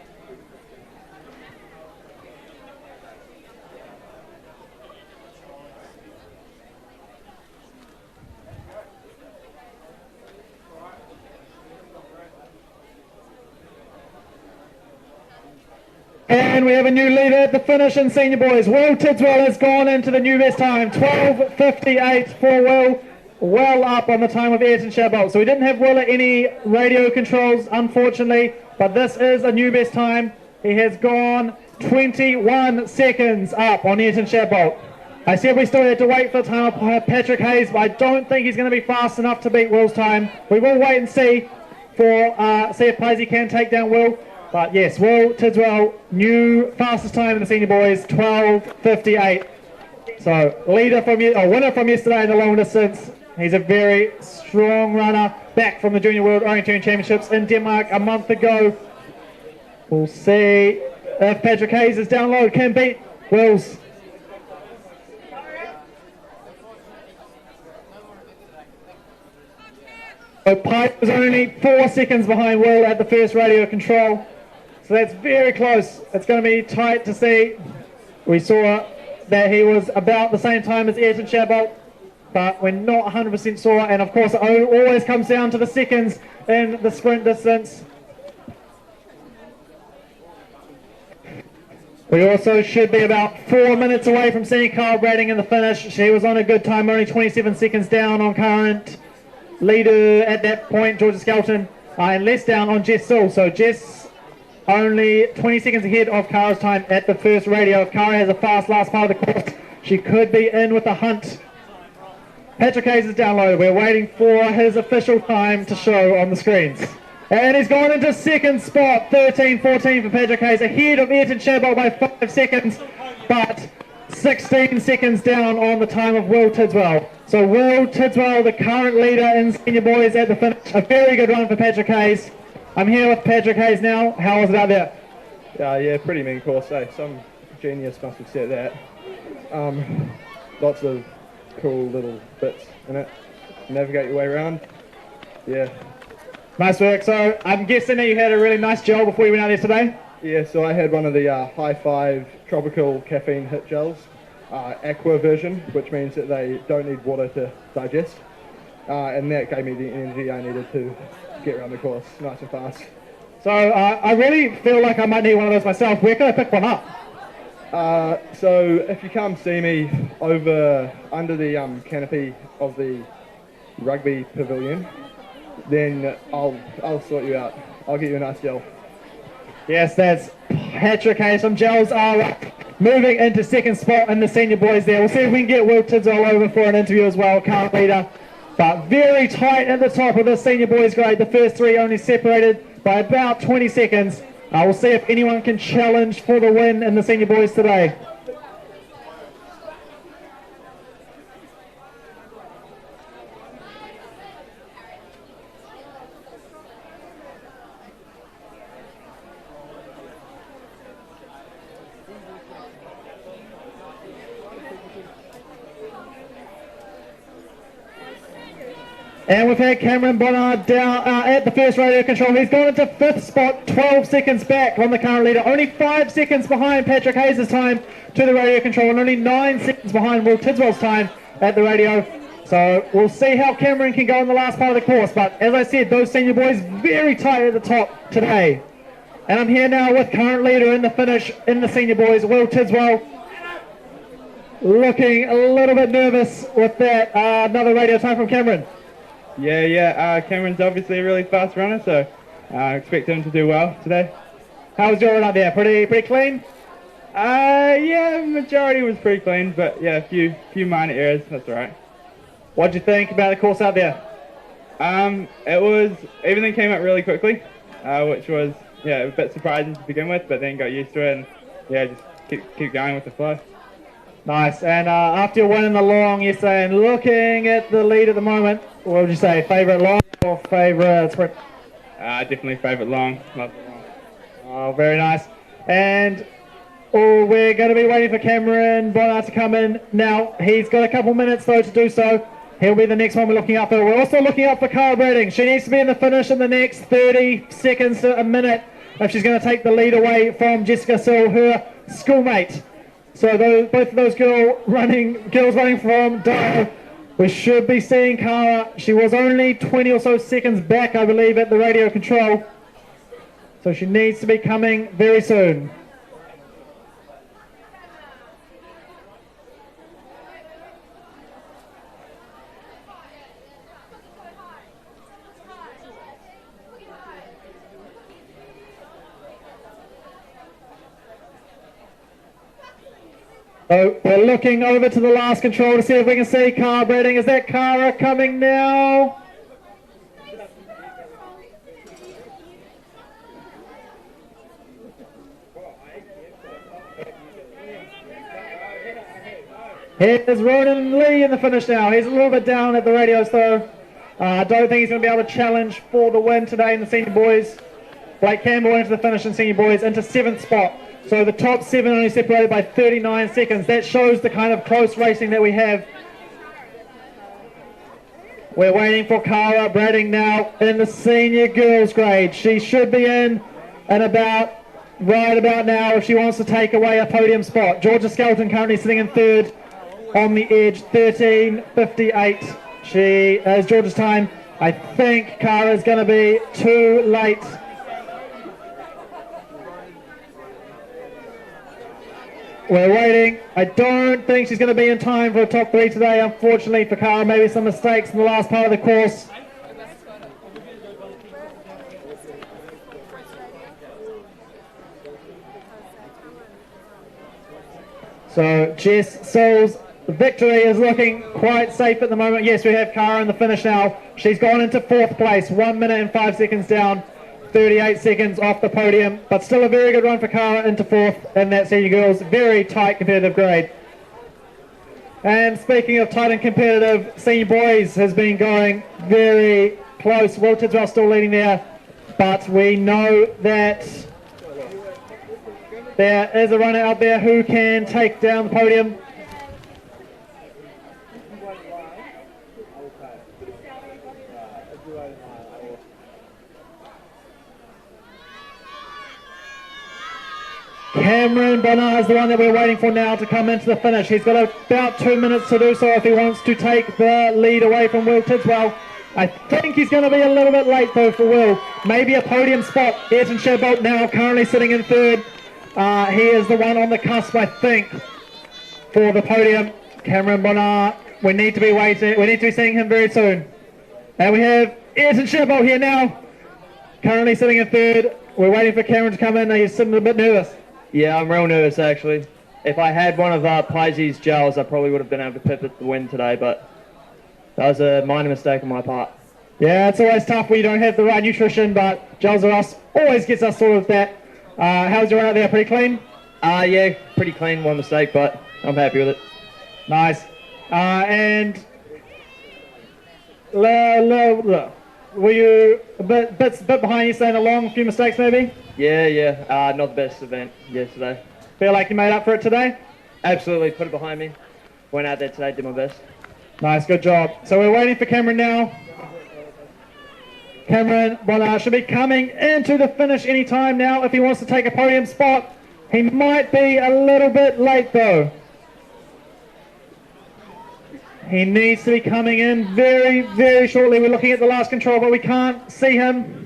And we have a new leader at the finish in senior boys. Will Tidswell has gone into the new best time, 12:58 for Will, well up on the time of Ayrton Shadbolt. So we didn't have Will at any radio controls, unfortunately, but this is a new best time. He has gone 21 seconds up on Ayrton Shadbolt. I said we still had to wait for the time of Patrick Hayes, but I don't think he's going to be fast enough to beat Will's time. We will wait and see if Pisey can take down Will. But yes, Will Tidswell, new fastest time in the senior boys, 12:58. So winner from yesterday in the long distance. He's a very strong runner, back from the Junior World Orienteering Championships in Denmark a month ago. We'll see if Patrick Hayes' download can beat Will's. So Pipe was only 4 seconds behind Will at the first radio control. So that's very close. It's going to be tight to see. We saw that he was about the same time as Ayrton Chabot, but we're not 100% sure. And of course, it always comes down to the seconds in the sprint distance. We also should be about 4 minutes away from seeing Carl Bradding in the finish. She was on a good time, only 27 seconds down on current leader at that point, Georgia Skelton, and less down on Jess Sewell. So Jess only 20 seconds ahead of Kara's time at the first radio. If Kara has a fast last part of the course, she could be in with a hunt. Patrick Hayes is downloaded. We're waiting for his official time to show on the screens. And he's gone into second spot, 13-14 for Patrick Hayes, ahead of Ayrton Chabot by 5 seconds, but 16 seconds down on the time of Will Tidswell. So Will Tidswell, the current leader in senior boys at the finish. A very good run for Patrick Hayes. I'm here with Patrick Hayes now. How was it out there? Yeah, pretty mean course, eh? Some genius must have set that. Lots of cool little bits in it. Navigate your way around. Yeah. Nice work. So I'm guessing that you had a really nice gel before you went out there today? Yeah, so I had one of the High Five tropical caffeine hit gels, aqua version, which means that they don't need water to digest. And that gave me the energy I needed to get around the course nice and fast. So I really feel like I might need one of those myself. Where can I pick one up? So if you come see me under the canopy of the rugby pavilion, then I'll sort you out. I'll get you a nice gel. Yes, that's Patrick Hayes. Some gels are moving into second spot in the senior boys there. We'll see if we can get Will Tidswell over for an interview as well, current leader. But very tight at the top of the senior boys grade. The first three only separated by about 20 seconds. We'll see if anyone can challenge for the win in the senior boys today. And we've had Cameron Bonnard down at the first radio control. He's gone into fifth spot, 12 seconds back on the current leader. Only 5 seconds behind Patrick Hayes' time to the radio control, and only 9 seconds behind Will Tidswell's time at the radio. So we'll see how Cameron can go in the last part of the course. But as I said, those senior boys very tight at the top today. And I'm here now with current leader in the finish in the senior boys, Will Tidswell. Looking a little bit nervous with that. Another radio time from Cameron. Yeah. Cameron's obviously a really fast runner, so I expect him to do well today. How was your run out there? Pretty clean? Yeah, majority was pretty clean, but yeah, a few minor errors. That's all right. What did you think about the course out there? Everything came up really quickly, which was a bit surprising to begin with, but then got used to it and just keep going with the flow. Nice. And after your win in the long yesterday and looking at the lead at the moment, what would you say? Favourite long or favourite sprint? Definitely favourite long. Love the long. Oh, very nice. And we're going to be waiting for Cameron Bonnard to come in now. He's got a couple minutes though to do so. He'll be the next one we're looking up for. We're also looking up for Cara Bradding. She needs to be in the finish in the next 30 seconds to a minute if she's going to take the lead away from Jessica Sewell, her schoolmate. So both of those girls running from Dale. We should be seeing Cara. She was only 20 or so seconds back, I believe, at the radio control. So she needs to be coming very soon. So we're looking over to the last control to see if we can see Cara Bradding. Is that Cara coming now? Here's Ronan Lee in the finish now. He's a little bit down at the radios though. I don't think he's going to be able to challenge for the win today in the senior boys. Blake Campbell into the finish in senior boys into 7th spot. So the top 7 only separated by 39 seconds. That shows the kind of close racing that we have. We're waiting for Cara Bradding now in the senior girls grade. She should be in right about now if she wants to take away a podium spot. Georgia Skelton currently sitting in third on the edge, 13:58. She is Georgia's time. I think Cara's going to be too late. We're waiting. I don't think she's going to be in time for a top 3 today, unfortunately for Cara. Maybe some mistakes in the last part of the course. So Jess Sills' victory is looking quite safe at the moment. Yes, we have Cara in the finish now. She's gone into 4th place, 1 minute and 5 seconds down, 38 seconds off the podium, but still a very good run for Cara into 4th in that senior girls. Very tight competitive grade. And speaking of tight and competitive, senior boys has been going very close. Will Tidswell still leading there, but we know that there is a runner out there who can take down the podium. Cameron Bonner is the one that we're waiting for now to come into the finish. He's got about 2 minutes to do so if he wants to take the lead away from Will Tidswell. I think he's going to be a little bit late though for Will. Maybe a podium spot. Ayrton Shadbolt now currently sitting in 3rd. He is the one on the cusp, I think, for the podium. Cameron Bonner, we need to be waiting. We need to be seeing him very soon. And we have Ayrton Shadbolt here now, currently sitting in 3rd. We're waiting for Cameron to come in. He's sitting a bit nervous. Yeah, I'm real nervous actually. If I had one of Paisley's gels, I probably would have been able to pip it the win today, but that was a minor mistake on my part. Yeah, it's always tough when you don't have the right nutrition, but Gels R Us always gets us sorted with that. How's your run out there? Pretty clean? Yeah, pretty clean, one mistake, but I'm happy with it. Nice. And were you a bit behind you saying along, a few mistakes maybe? Yeah, not the best event yesterday. Feel like you made up for it today? Absolutely, put it behind me. Went out there today, did my best. Nice, good job. So we're waiting for Cameron now. Cameron Bonner should be coming into the finish any time now if he wants to take a podium spot. He might be a little bit late though. He needs to be coming in very, very shortly. We're looking at the last control, but we can't see him.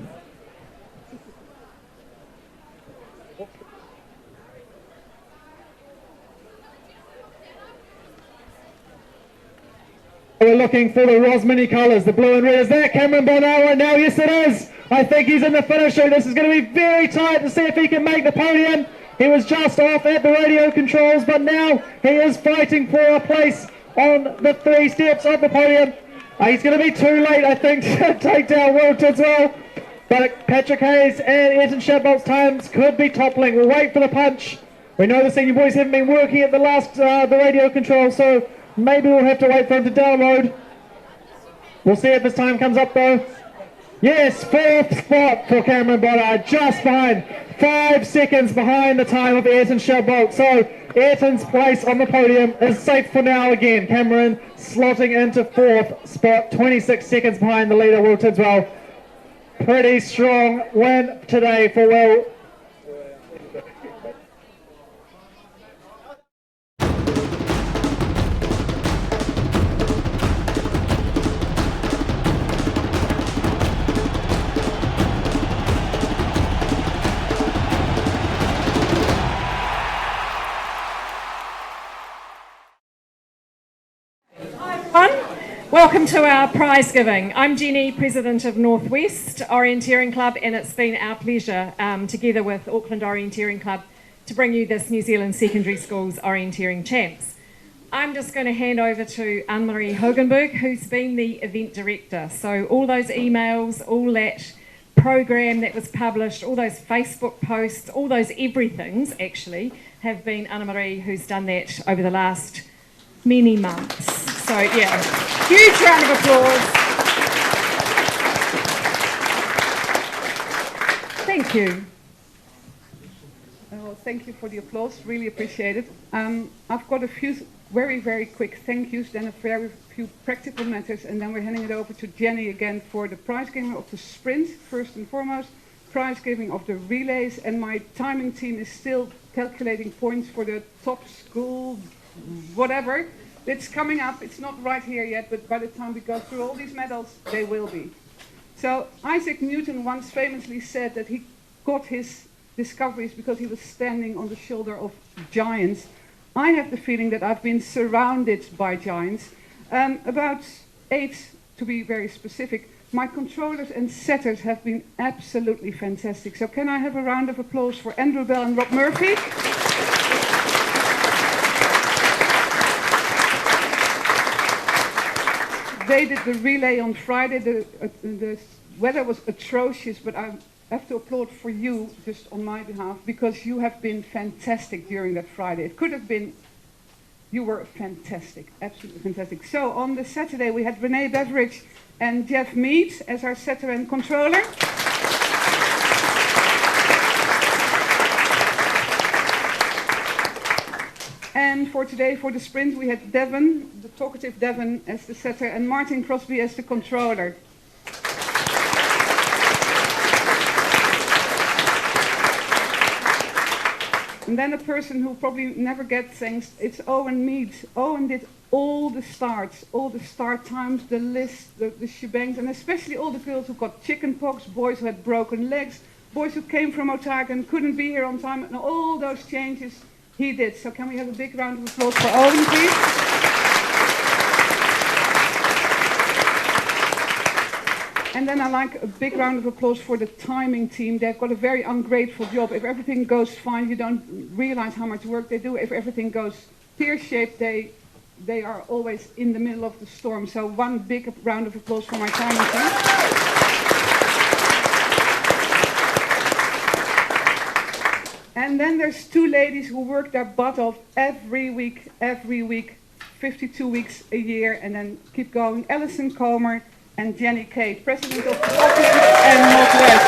We're looking for the Rosmini colours, the blue and red. Is that Cameron Bonner right now? Yes, it is. I think he's in the finisher. This is going to be very tight to see if he can make the podium. He was just off at the radio controls, but now he is fighting for a place on the 3 steps of the podium. He's going to be too late, I think, to take down Will Tidswell. But Patrick Hayes and Ayrton Shadbolt's times could be toppling. We'll wait for the punch. We know the senior boys haven't been working at the radio control, so maybe we'll have to wait for him to download. We'll see if his time comes up though. Yes, 4th spot for Cameron Bonner, just behind, 5 seconds behind the time of Ayrton Shadbolt. So Ayrton's place on the podium is safe for now again. Cameron slotting into 4th spot, 26 seconds behind the leader, Will Tidswell. Pretty strong win today for Will. Welcome to our prize giving. I'm Jenny, President of Northwest Orienteering Club, and it's been our pleasure, together with Auckland Orienteering Club, to bring you this New Zealand Secondary Schools Orienteering Champs. I'm just going to hand over to Anne-Marie Hogenberg, who's been the event director. So all those emails, all that program that was published, all those Facebook posts, all those everythings actually have been Anne-Marie who's done that over the last many months. So yeah, huge round of applause. Thank you. thank you for the applause. Really appreciate it. I've got a few very, very quick thank yous, then a very few practical matters, and then we're handing it over to Jenny again for the prize giving of the sprint, first and foremost, prize giving of the relays, and my timing team is still calculating points for the top school, whatever. It's coming up. It's not right here yet, but by the time we go through all these medals, they will be. So Isaac Newton once famously said that he got his discoveries because he was standing on the shoulder of giants. I have the feeling that I've been surrounded by giants. About 8, to be very specific. My controllers and setters have been absolutely fantastic. So can I have a round of applause for Andrew Bell and Rob Murphy? They did the relay on Friday. The weather was atrocious, but I have to applaud for you, just on my behalf, because you have been fantastic during that Friday. It could have been, you were fantastic, absolutely fantastic. So on the Saturday we had Renee Beveridge and Jeff Mead as our setter and controller. And for today, for the sprint, we had Devon, the talkative Devon, as the setter, and Martin Crosby as the controller. And then a person who probably never gets thanks, it's Owen Mead. Owen did all the starts, all the start times, the list, the shebangs, and especially all the girls who got chicken pox, boys who had broken legs, boys who came from Otago and couldn't be here on time, and all those changes he did. So can we have a big round of applause for Owen, please? And then I like a big round of applause for the timing team. They've got a very ungrateful job. If everything goes fine, you don't realize how much work they do. If everything goes pear-shaped, they are always in the middle of the storm. So one big round of applause for my timing team. And then there's 2 ladies who work their butt off every week, 52 weeks a year, and then keep going. Alison Comer and Jenny Kay, president of the Auckland and Northwest.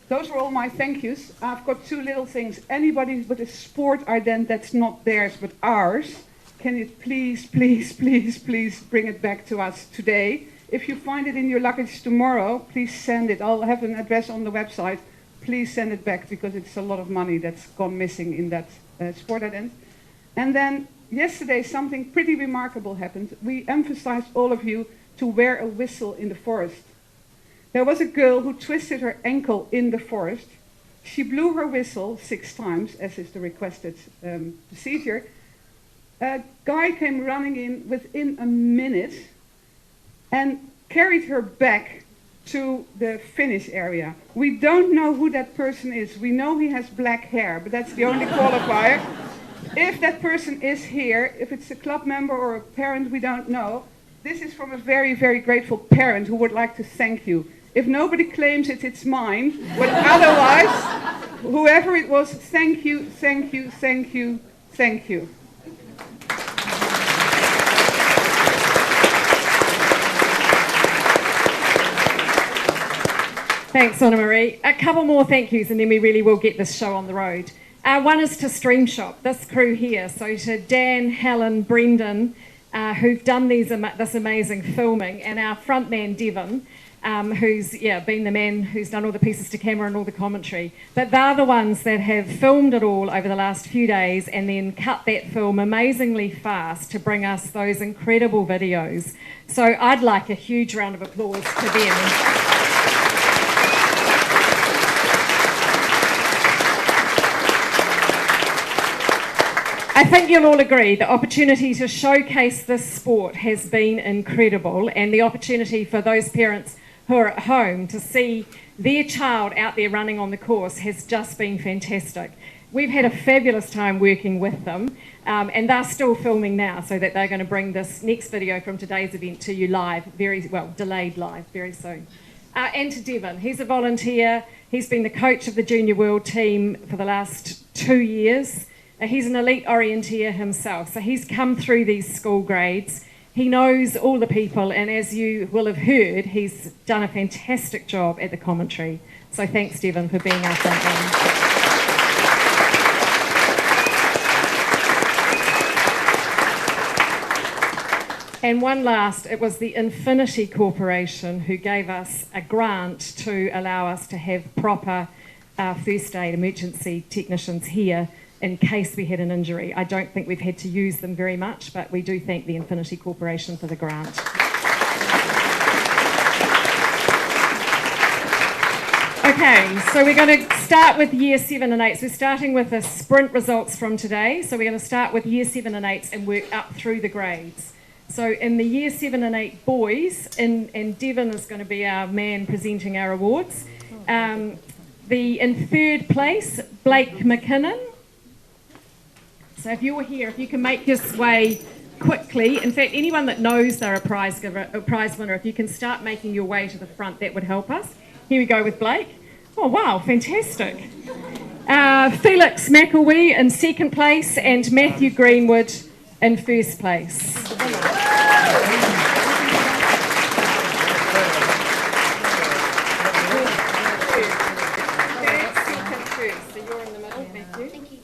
Those were all my thank yous. I've got 2 little things. Anybody with a sport ident that's not theirs but ours, can you please bring it back to us today? If you find it in your luggage tomorrow, please send it. I'll have an address on the website. Please send it back because it's a lot of money that's gone missing in that sport ident. And then yesterday something pretty remarkable happened. We emphasized all of you to wear a whistle in the forest. There was a girl who twisted her ankle in the forest. She blew her whistle 6 times, as is the requested procedure. A guy came running in within a minute and carried her back to the finish area. We don't know who that person is. We know he has black hair, but that's the only qualifier. If that person is here, if it's a club member or a parent, we don't know. This is from a very, very grateful parent who would like to thank you. If nobody claims it, it's mine. But otherwise, whoever it was, thank you, thank you, thank you, thank you. Thanks, Anna Marie. A couple more thank yous and then we really will get this show on the road. One is to Stream Shop, this crew here. So to Dan, Helen, Brendan, who've done this amazing filming, and our frontman, Devon, who's been the man who's done all the pieces to camera and all the commentary. But they're the ones that have filmed it all over the last few days and then cut that film amazingly fast to bring us those incredible videos. So I'd like a huge round of applause to them. I think you'll all agree the opportunity to showcase this sport has been incredible, and the opportunity for those parents who are at home to see their child out there running on the course has just been fantastic. We've had a fabulous time working with them, and they're still filming now so that they're going to bring this next video from today's event to you live, delayed live very soon. And to Devon, he's a volunteer. He's been the coach of the Junior World team for the last 2 years. He's an elite orienteer himself, so he's come through these school grades. He knows all the people, and as you will have heard, he's done a fantastic job at the commentary. So thanks, Devon, for being our front man. And one last, it was the Infinity Corporation who gave us a grant to allow us to have proper first aid emergency technicians here in case we had an injury. I don't think we've had to use them very much, but we do thank the Infinity Corporation for the grant. Okay, so we're going to start with Year 7 and 8. So we're starting with the sprint results from today. So we're going to start with Year 7 and 8 and work up through the grades. So in the Year 7 and 8 boys, and Devon is going to be our man presenting our awards. In third place, Blake McKinnon. So if you're here, if you can make your way quickly, in fact, anyone that knows they're a prize winner, if you can start making your way to the front, that would help us. Here we go with Blake. Oh, wow, fantastic. Felix McElwee in second place and Matthew Greenwood in first place. So you're in the middle, thank you. Thank you.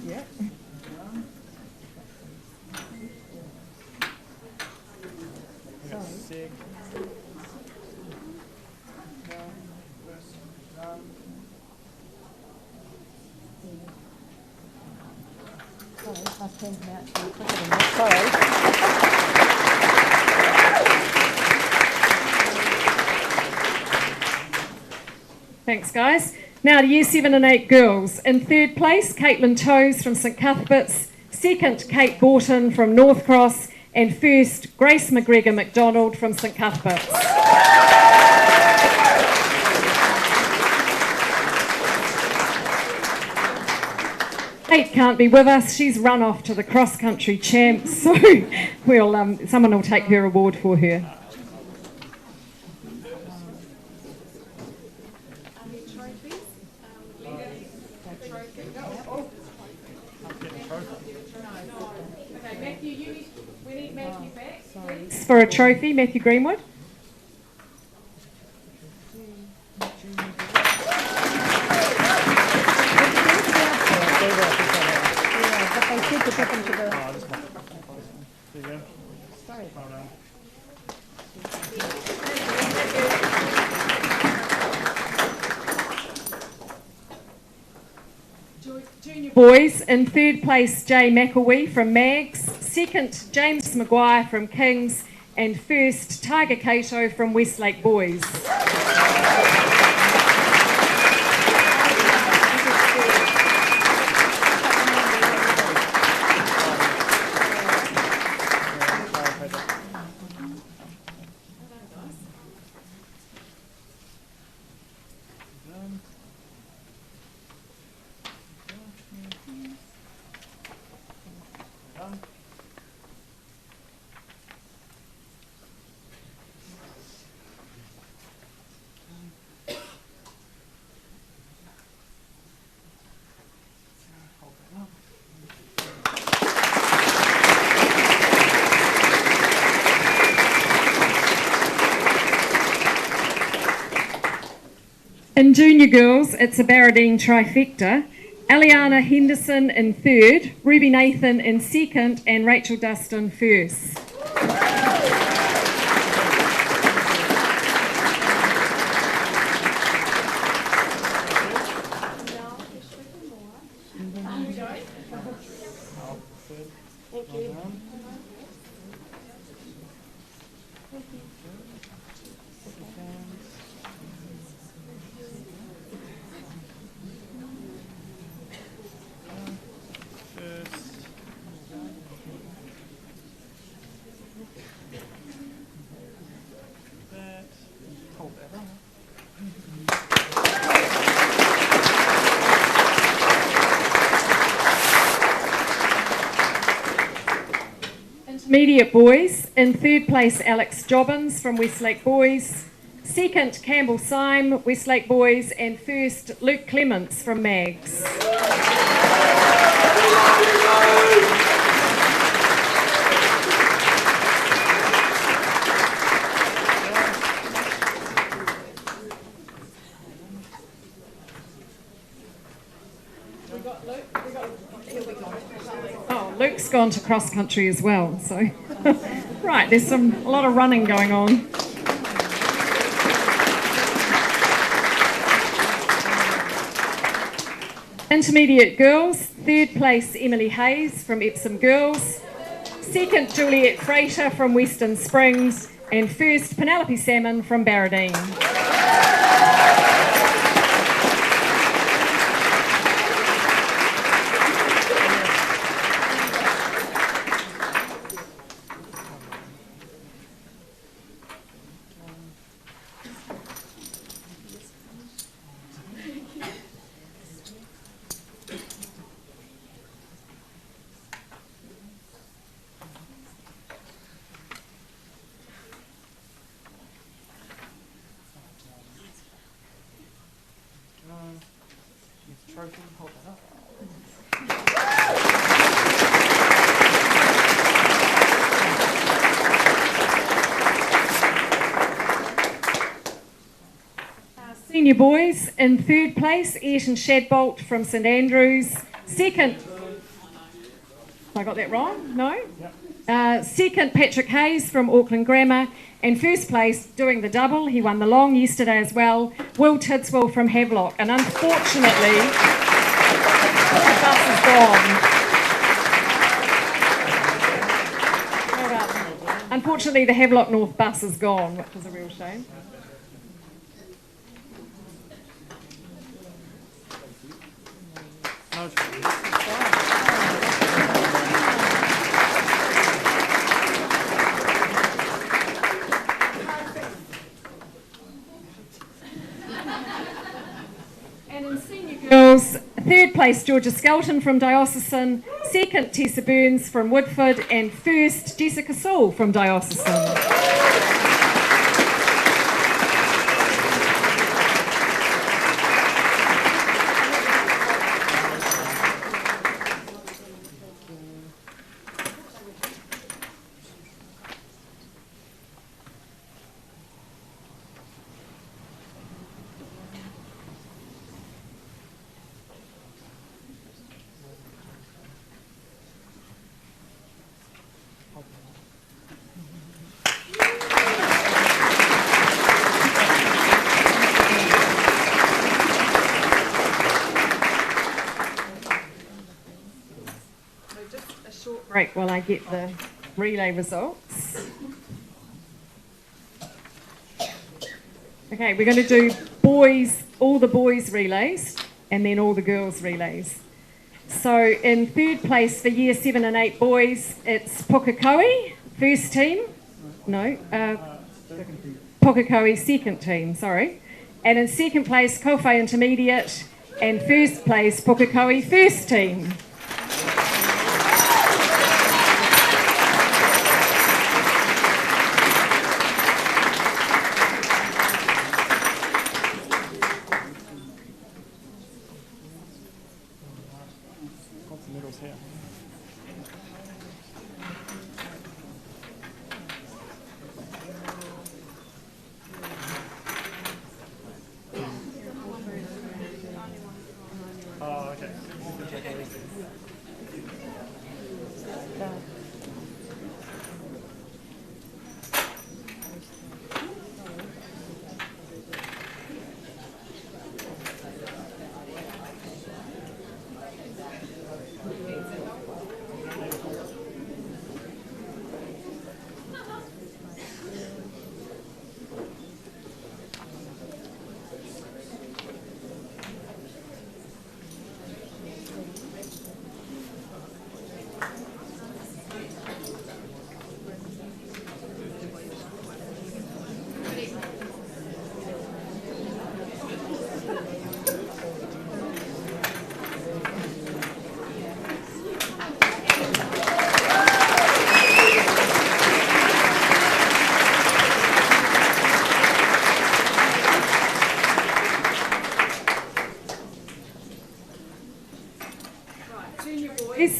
Yeah. Thanks, guys. Now to Year 7 and 8 girls. In third place, Caitlin Toes from St Cuthbert's. Second, Kate Gorton from North Cross. And first, Grace McGregor McDonald from St Cuthbert's. Kate can't be with us. She's run off to the cross-country champs, so someone will take her award for her. We need Matthew back. For a trophy, Matthew Greenwood. Junior boys, in third place, Jay McElwee from Mags. Second, James Maguire from Kings. And first, Tiger Cato from Westlake Boys. In junior girls, it's a Barradine trifecta. Eliana Henderson in third, Ruby Nathan in second, and Rachel Dustin first. Thank you. Intermediate boys, in third place Alex Jobbins from Westlake Boys, Second, Campbell Syme, Westlake Boys, and first, Luke Clements from Mags. Oh, Luke's gone to cross country as well, so right, there's a lot of running going on. Intermediate girls, third place Emily Hayes from Epsom Girls, second Juliet Frater from Western Springs, and first Penelope Salmon from Barradine. Senior boys, in third place, Ayrton Shadbolt from St Andrews. Second, have I got that wrong? No? Second, Patrick Hayes from Auckland Grammar. And first place, doing the double, he won the long yesterday as well, Will Tidswell from Havelock. And unfortunately, the bus is gone. Unfortunately, the Havelock North bus is gone, which is a real shame. And in senior girls, third place Georgia Skelton from Diocesan, second Tessa Burns from Woodford, and first Jessica Saul from Diocesan. Break while I get the relay results. Okay, we're going to do boys, all the boys relays, and then all the girls relays. So in third place for year 7 and 8 boys, it's Pukekohe, first team. No, Pukekohe, second team, sorry. And in second place, Kowhai Intermediate, and first place, Pukekohe, first team.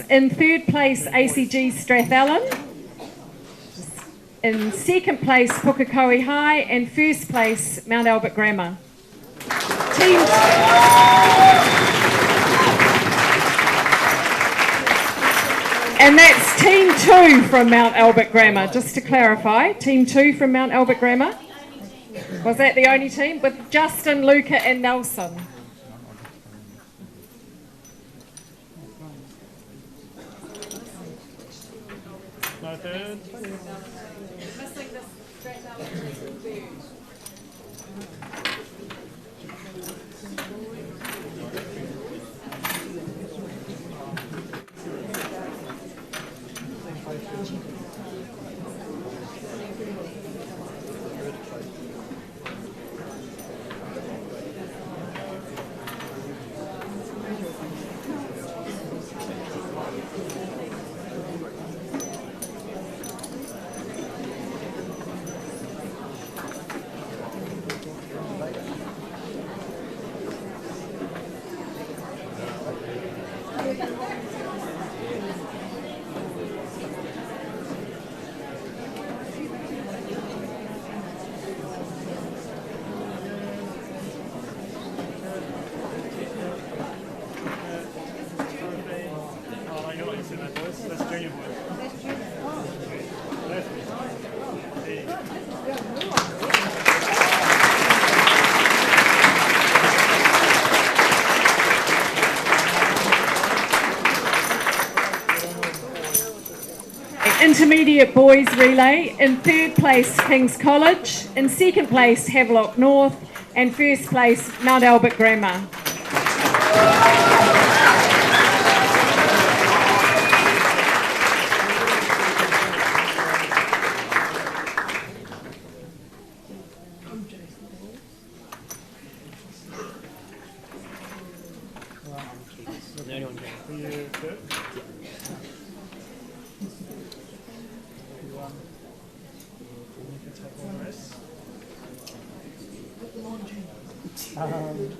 In third place, ACG Strathallan. In second place, Pukekohe High. And first place, Mount Albert Grammar. And that's Team 2 from Mount Albert Grammar, just to clarify. Team 2 from Mount Albert Grammar. Was that the only team? With Justin, Luca and Nelson. No third. Intermediate boys relay. In third place, King's College. In second place, Havelock North. And first place, Mount Albert Grammar.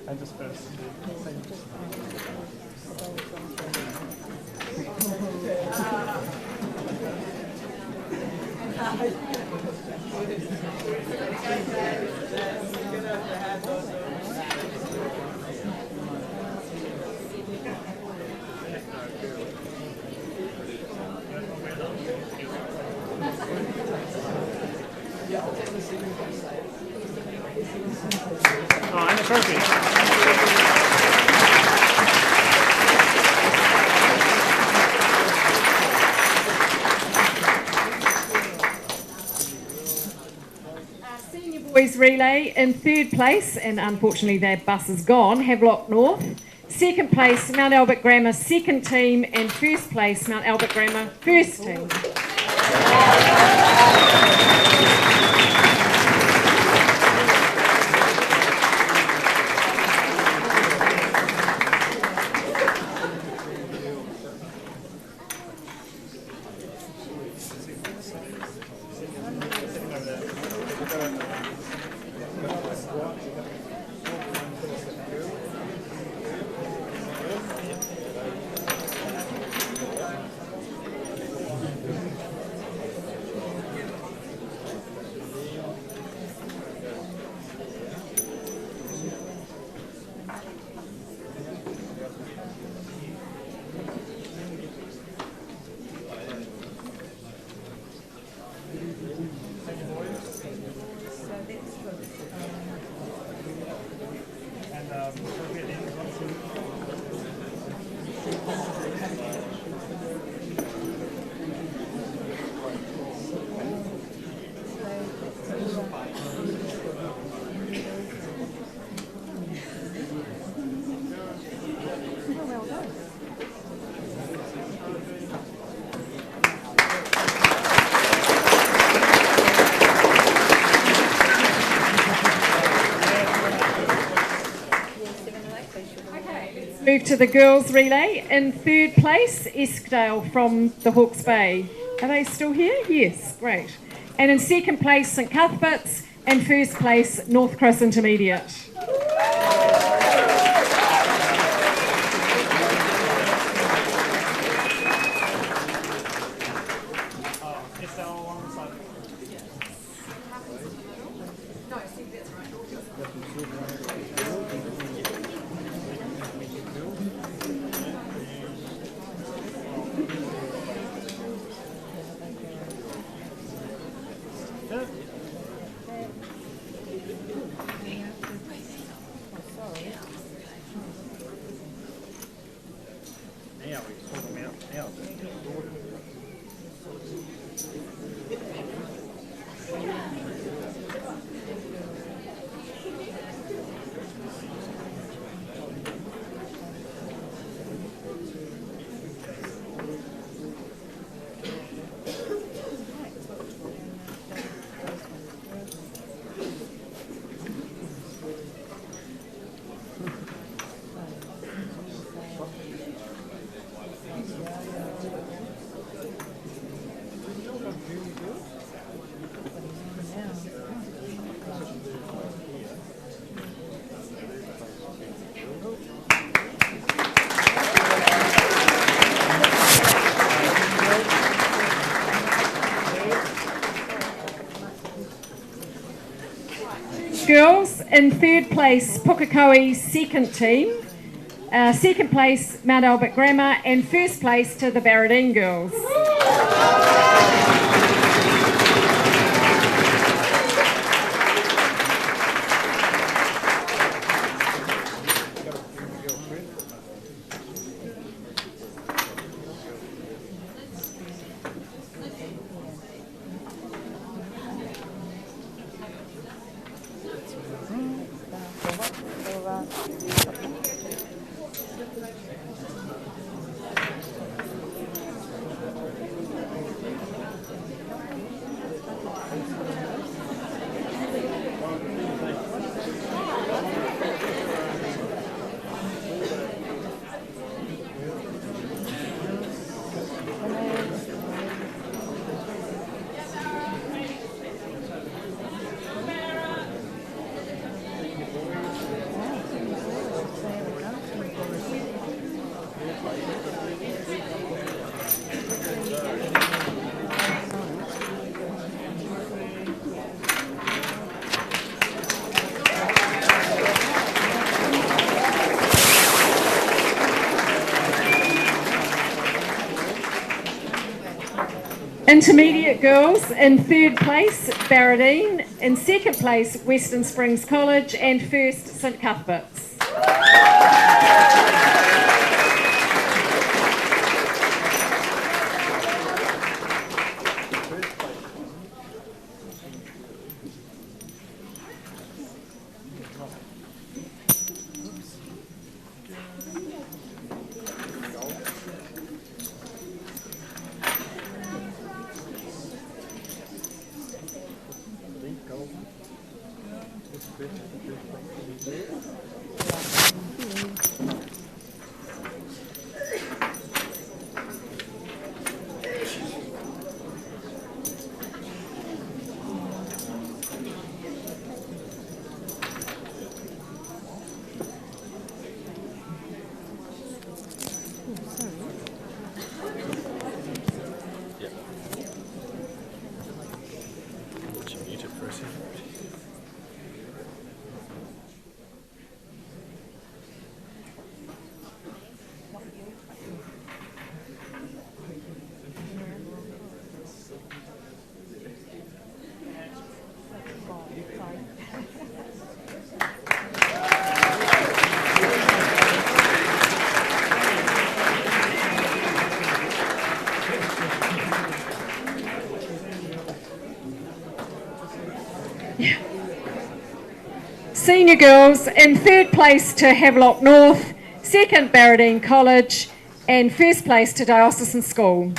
And just first. Oh, and the trophy. Boys relay. In third place, and unfortunately their bus is gone, Havelock North. Second place, Mount Albert Grammar second team, and first place, Mount Albert Grammar first team. Move to the girls relay. In third place, Eskdale from the Hawke's Bay. Are they still here? Yes, great. And in second place, St Cuthbert's, and first place, North Cross Intermediate. Girls, in third place, Pukekohe's second team. Second place, Mount Albert Grammar, and first place to the Barradine girls. Intermediate girls, in third place, Barradine, in second place, Western Springs College, and first, St Cuthbert's. Senior girls, in third place to Havelock North, second Barradine College, and first place to Diocesan School.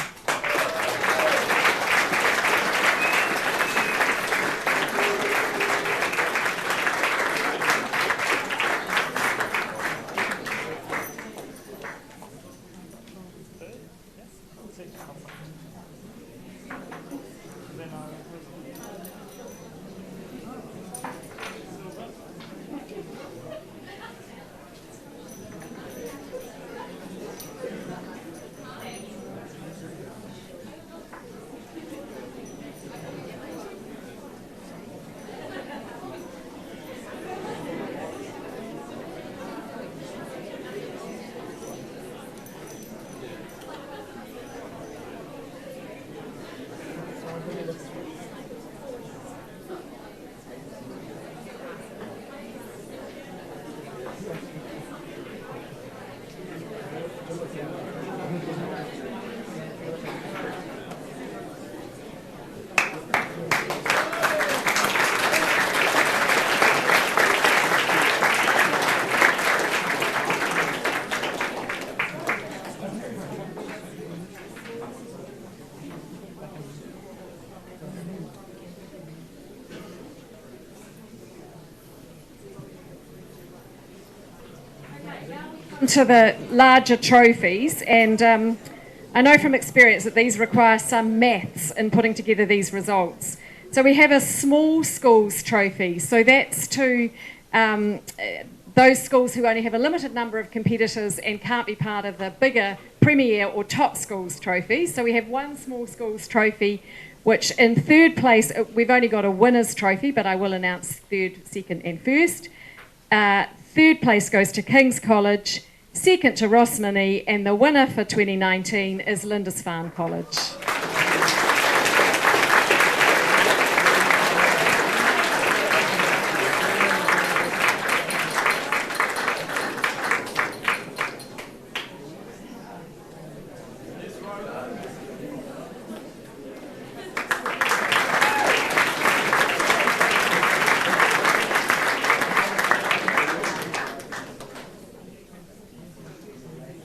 to the larger trophies, and I know from experience that these require some maths in putting together these results. So we have a small schools trophy, so that's to those schools who only have a limited number of competitors and can't be part of the bigger Premier or Top Schools trophy. So we have one small schools trophy, which in third place, we've only got a winner's trophy, but I will announce third, second and first. Third place goes to King's College, second to Rossmany, and the winner for 2019 is Lindisfarne College.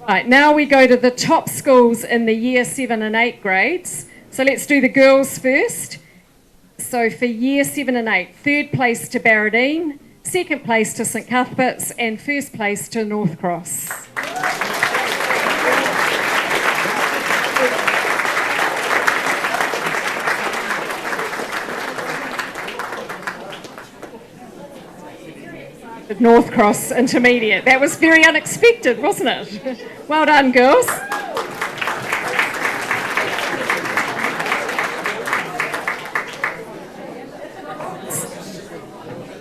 Right, now we go to the top schools in the year 7 and 8 grades. So let's do the girls first. So for year 7 and 8, third place to Barradine, second place to St Cuthbert's, and first place to North Cross. North Cross Intermediate. That was very unexpected, wasn't it? Well done, girls.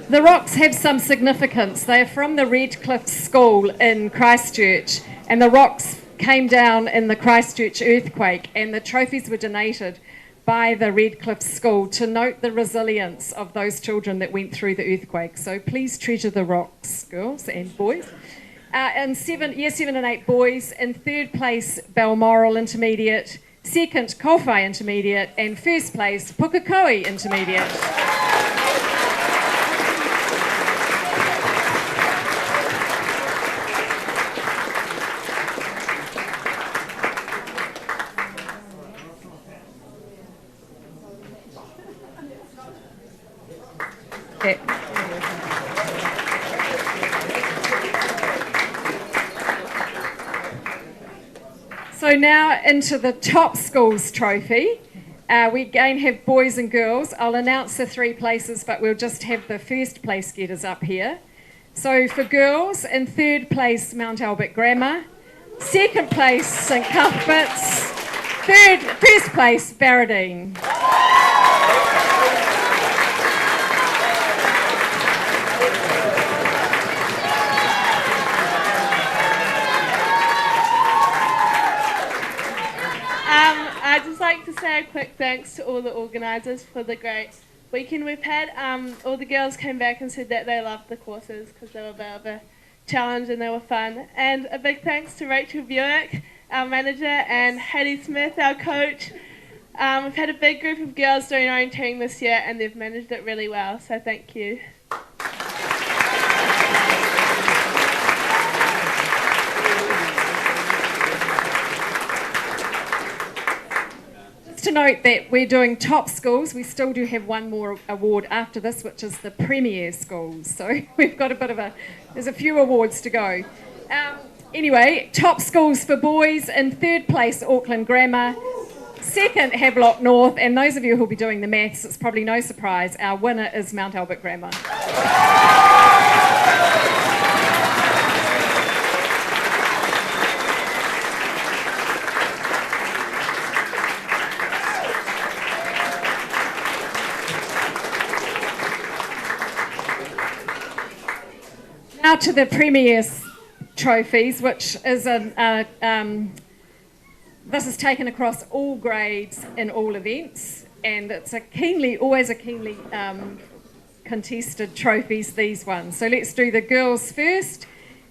The rocks have some significance. They are from the Redcliffe School in Christchurch, and the rocks came down in the Christchurch earthquake, and the trophies were donated by the Redcliffe School to note the resilience of those children that went through the earthquake. So please treasure the rocks, girls and boys. In year 7 and 8 boys, in third place Balmoral Intermediate, second Kolwhai Intermediate, and first place Pukekohe Intermediate. Okay. So now into the top schools trophy. We again have boys and girls. I'll announce the 3 places, but we'll just have the first place getters up here. So for girls, in third place Mount Albert Grammar, second place St Cuthbert's, first place Barradine. I'd just like to say a quick thanks to all the organisers for the great weekend we've had. All the girls came back and said that they loved the courses because they were a bit of a challenge and they were fun. And a big thanks to Rachel Buick, our manager, and Hattie Smith, our coach. We've had a big group of girls doing orienteering this year and they've managed it really well, so thank you. To note that we're doing top schools, we still do have one more award after this, which is the Premier Schools. So we've got there's a few awards to go. Anyway, top schools for boys, in third place Auckland Grammar, second Havelock North, and those of you who'll be doing the maths, it's probably no surprise, our winner is Mount Albert Grammar. Now to the Premier trophies, which is this is taken across all grades in all events, and it's always a keenly contested trophies, these ones. So let's do the girls first.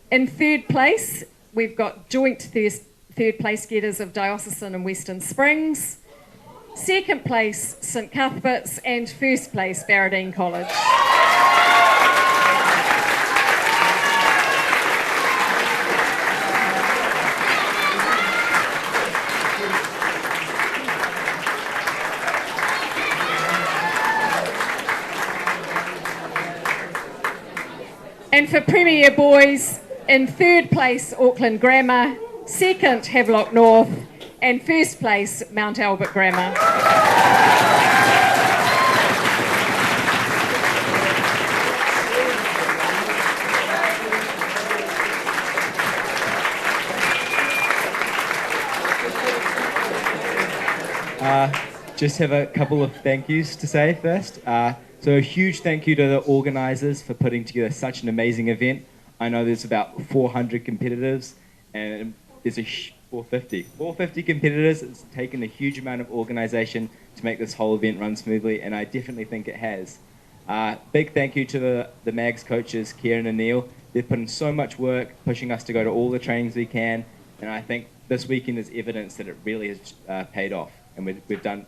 In third place, we've got joint third place getters of Diocesan and Western Springs. Second place, St Cuthbert's, and first place, Barradine College. And for Premier Boys, In third place, Auckland Grammar. Second, Havelock North. And first place, Mount Albert Grammar. Just have a couple of thank yous to say first. So a huge thank you to the organisers for putting together such an amazing event. I know there's about 400 competitors and there's 450 competitors. It's taken a huge amount of organisation to make this whole event run smoothly, and I definitely think it has. Big thank you to the MAGS coaches, Kieran and Neil. They've put in so much work, pushing us to go to all the trainings we can, and I think this weekend is evidence that it really has paid off, and we've done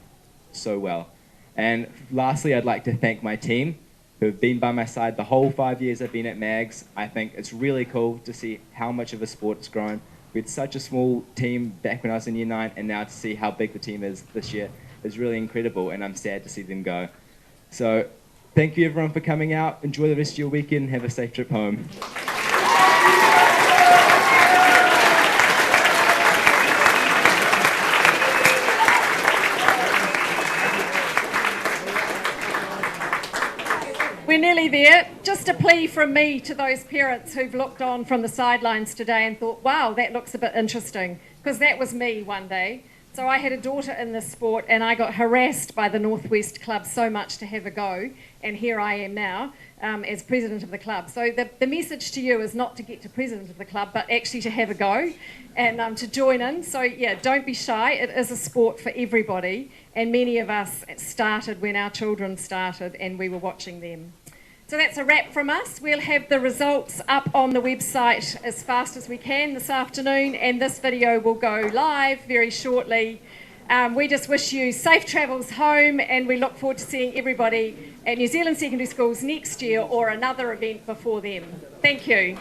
so well. And lastly, I'd like to thank my team who have been by my side the whole 5 years I've been at MAGS. I think it's really cool to see how much of a sport it's grown. We had such a small team back when I was in Year 9, and now to see how big the team is this year is really incredible, and I'm sad to see them go. So thank you everyone for coming out. Enjoy the rest of your weekend. Have a safe trip home. We're nearly there. Just a plea from me to those parents who've looked on from the sidelines today and thought, wow, that looks a bit interesting, because that was me one day. So I had a daughter in this sport and I got harassed by the Northwest Club so much to have a go, and here I am now as president of the club. So the message to you is not to get to president of the club, but actually to have a go and to join in. So yeah, don't be shy. It is a sport for everybody, and many of us started when our children started and we were watching them. So that's a wrap from us. We'll have the results up on the website as fast as we can this afternoon, and this video will go live very shortly. We just wish you safe travels home, and we look forward to seeing everybody at New Zealand Secondary Schools next year or another event before them. Thank you.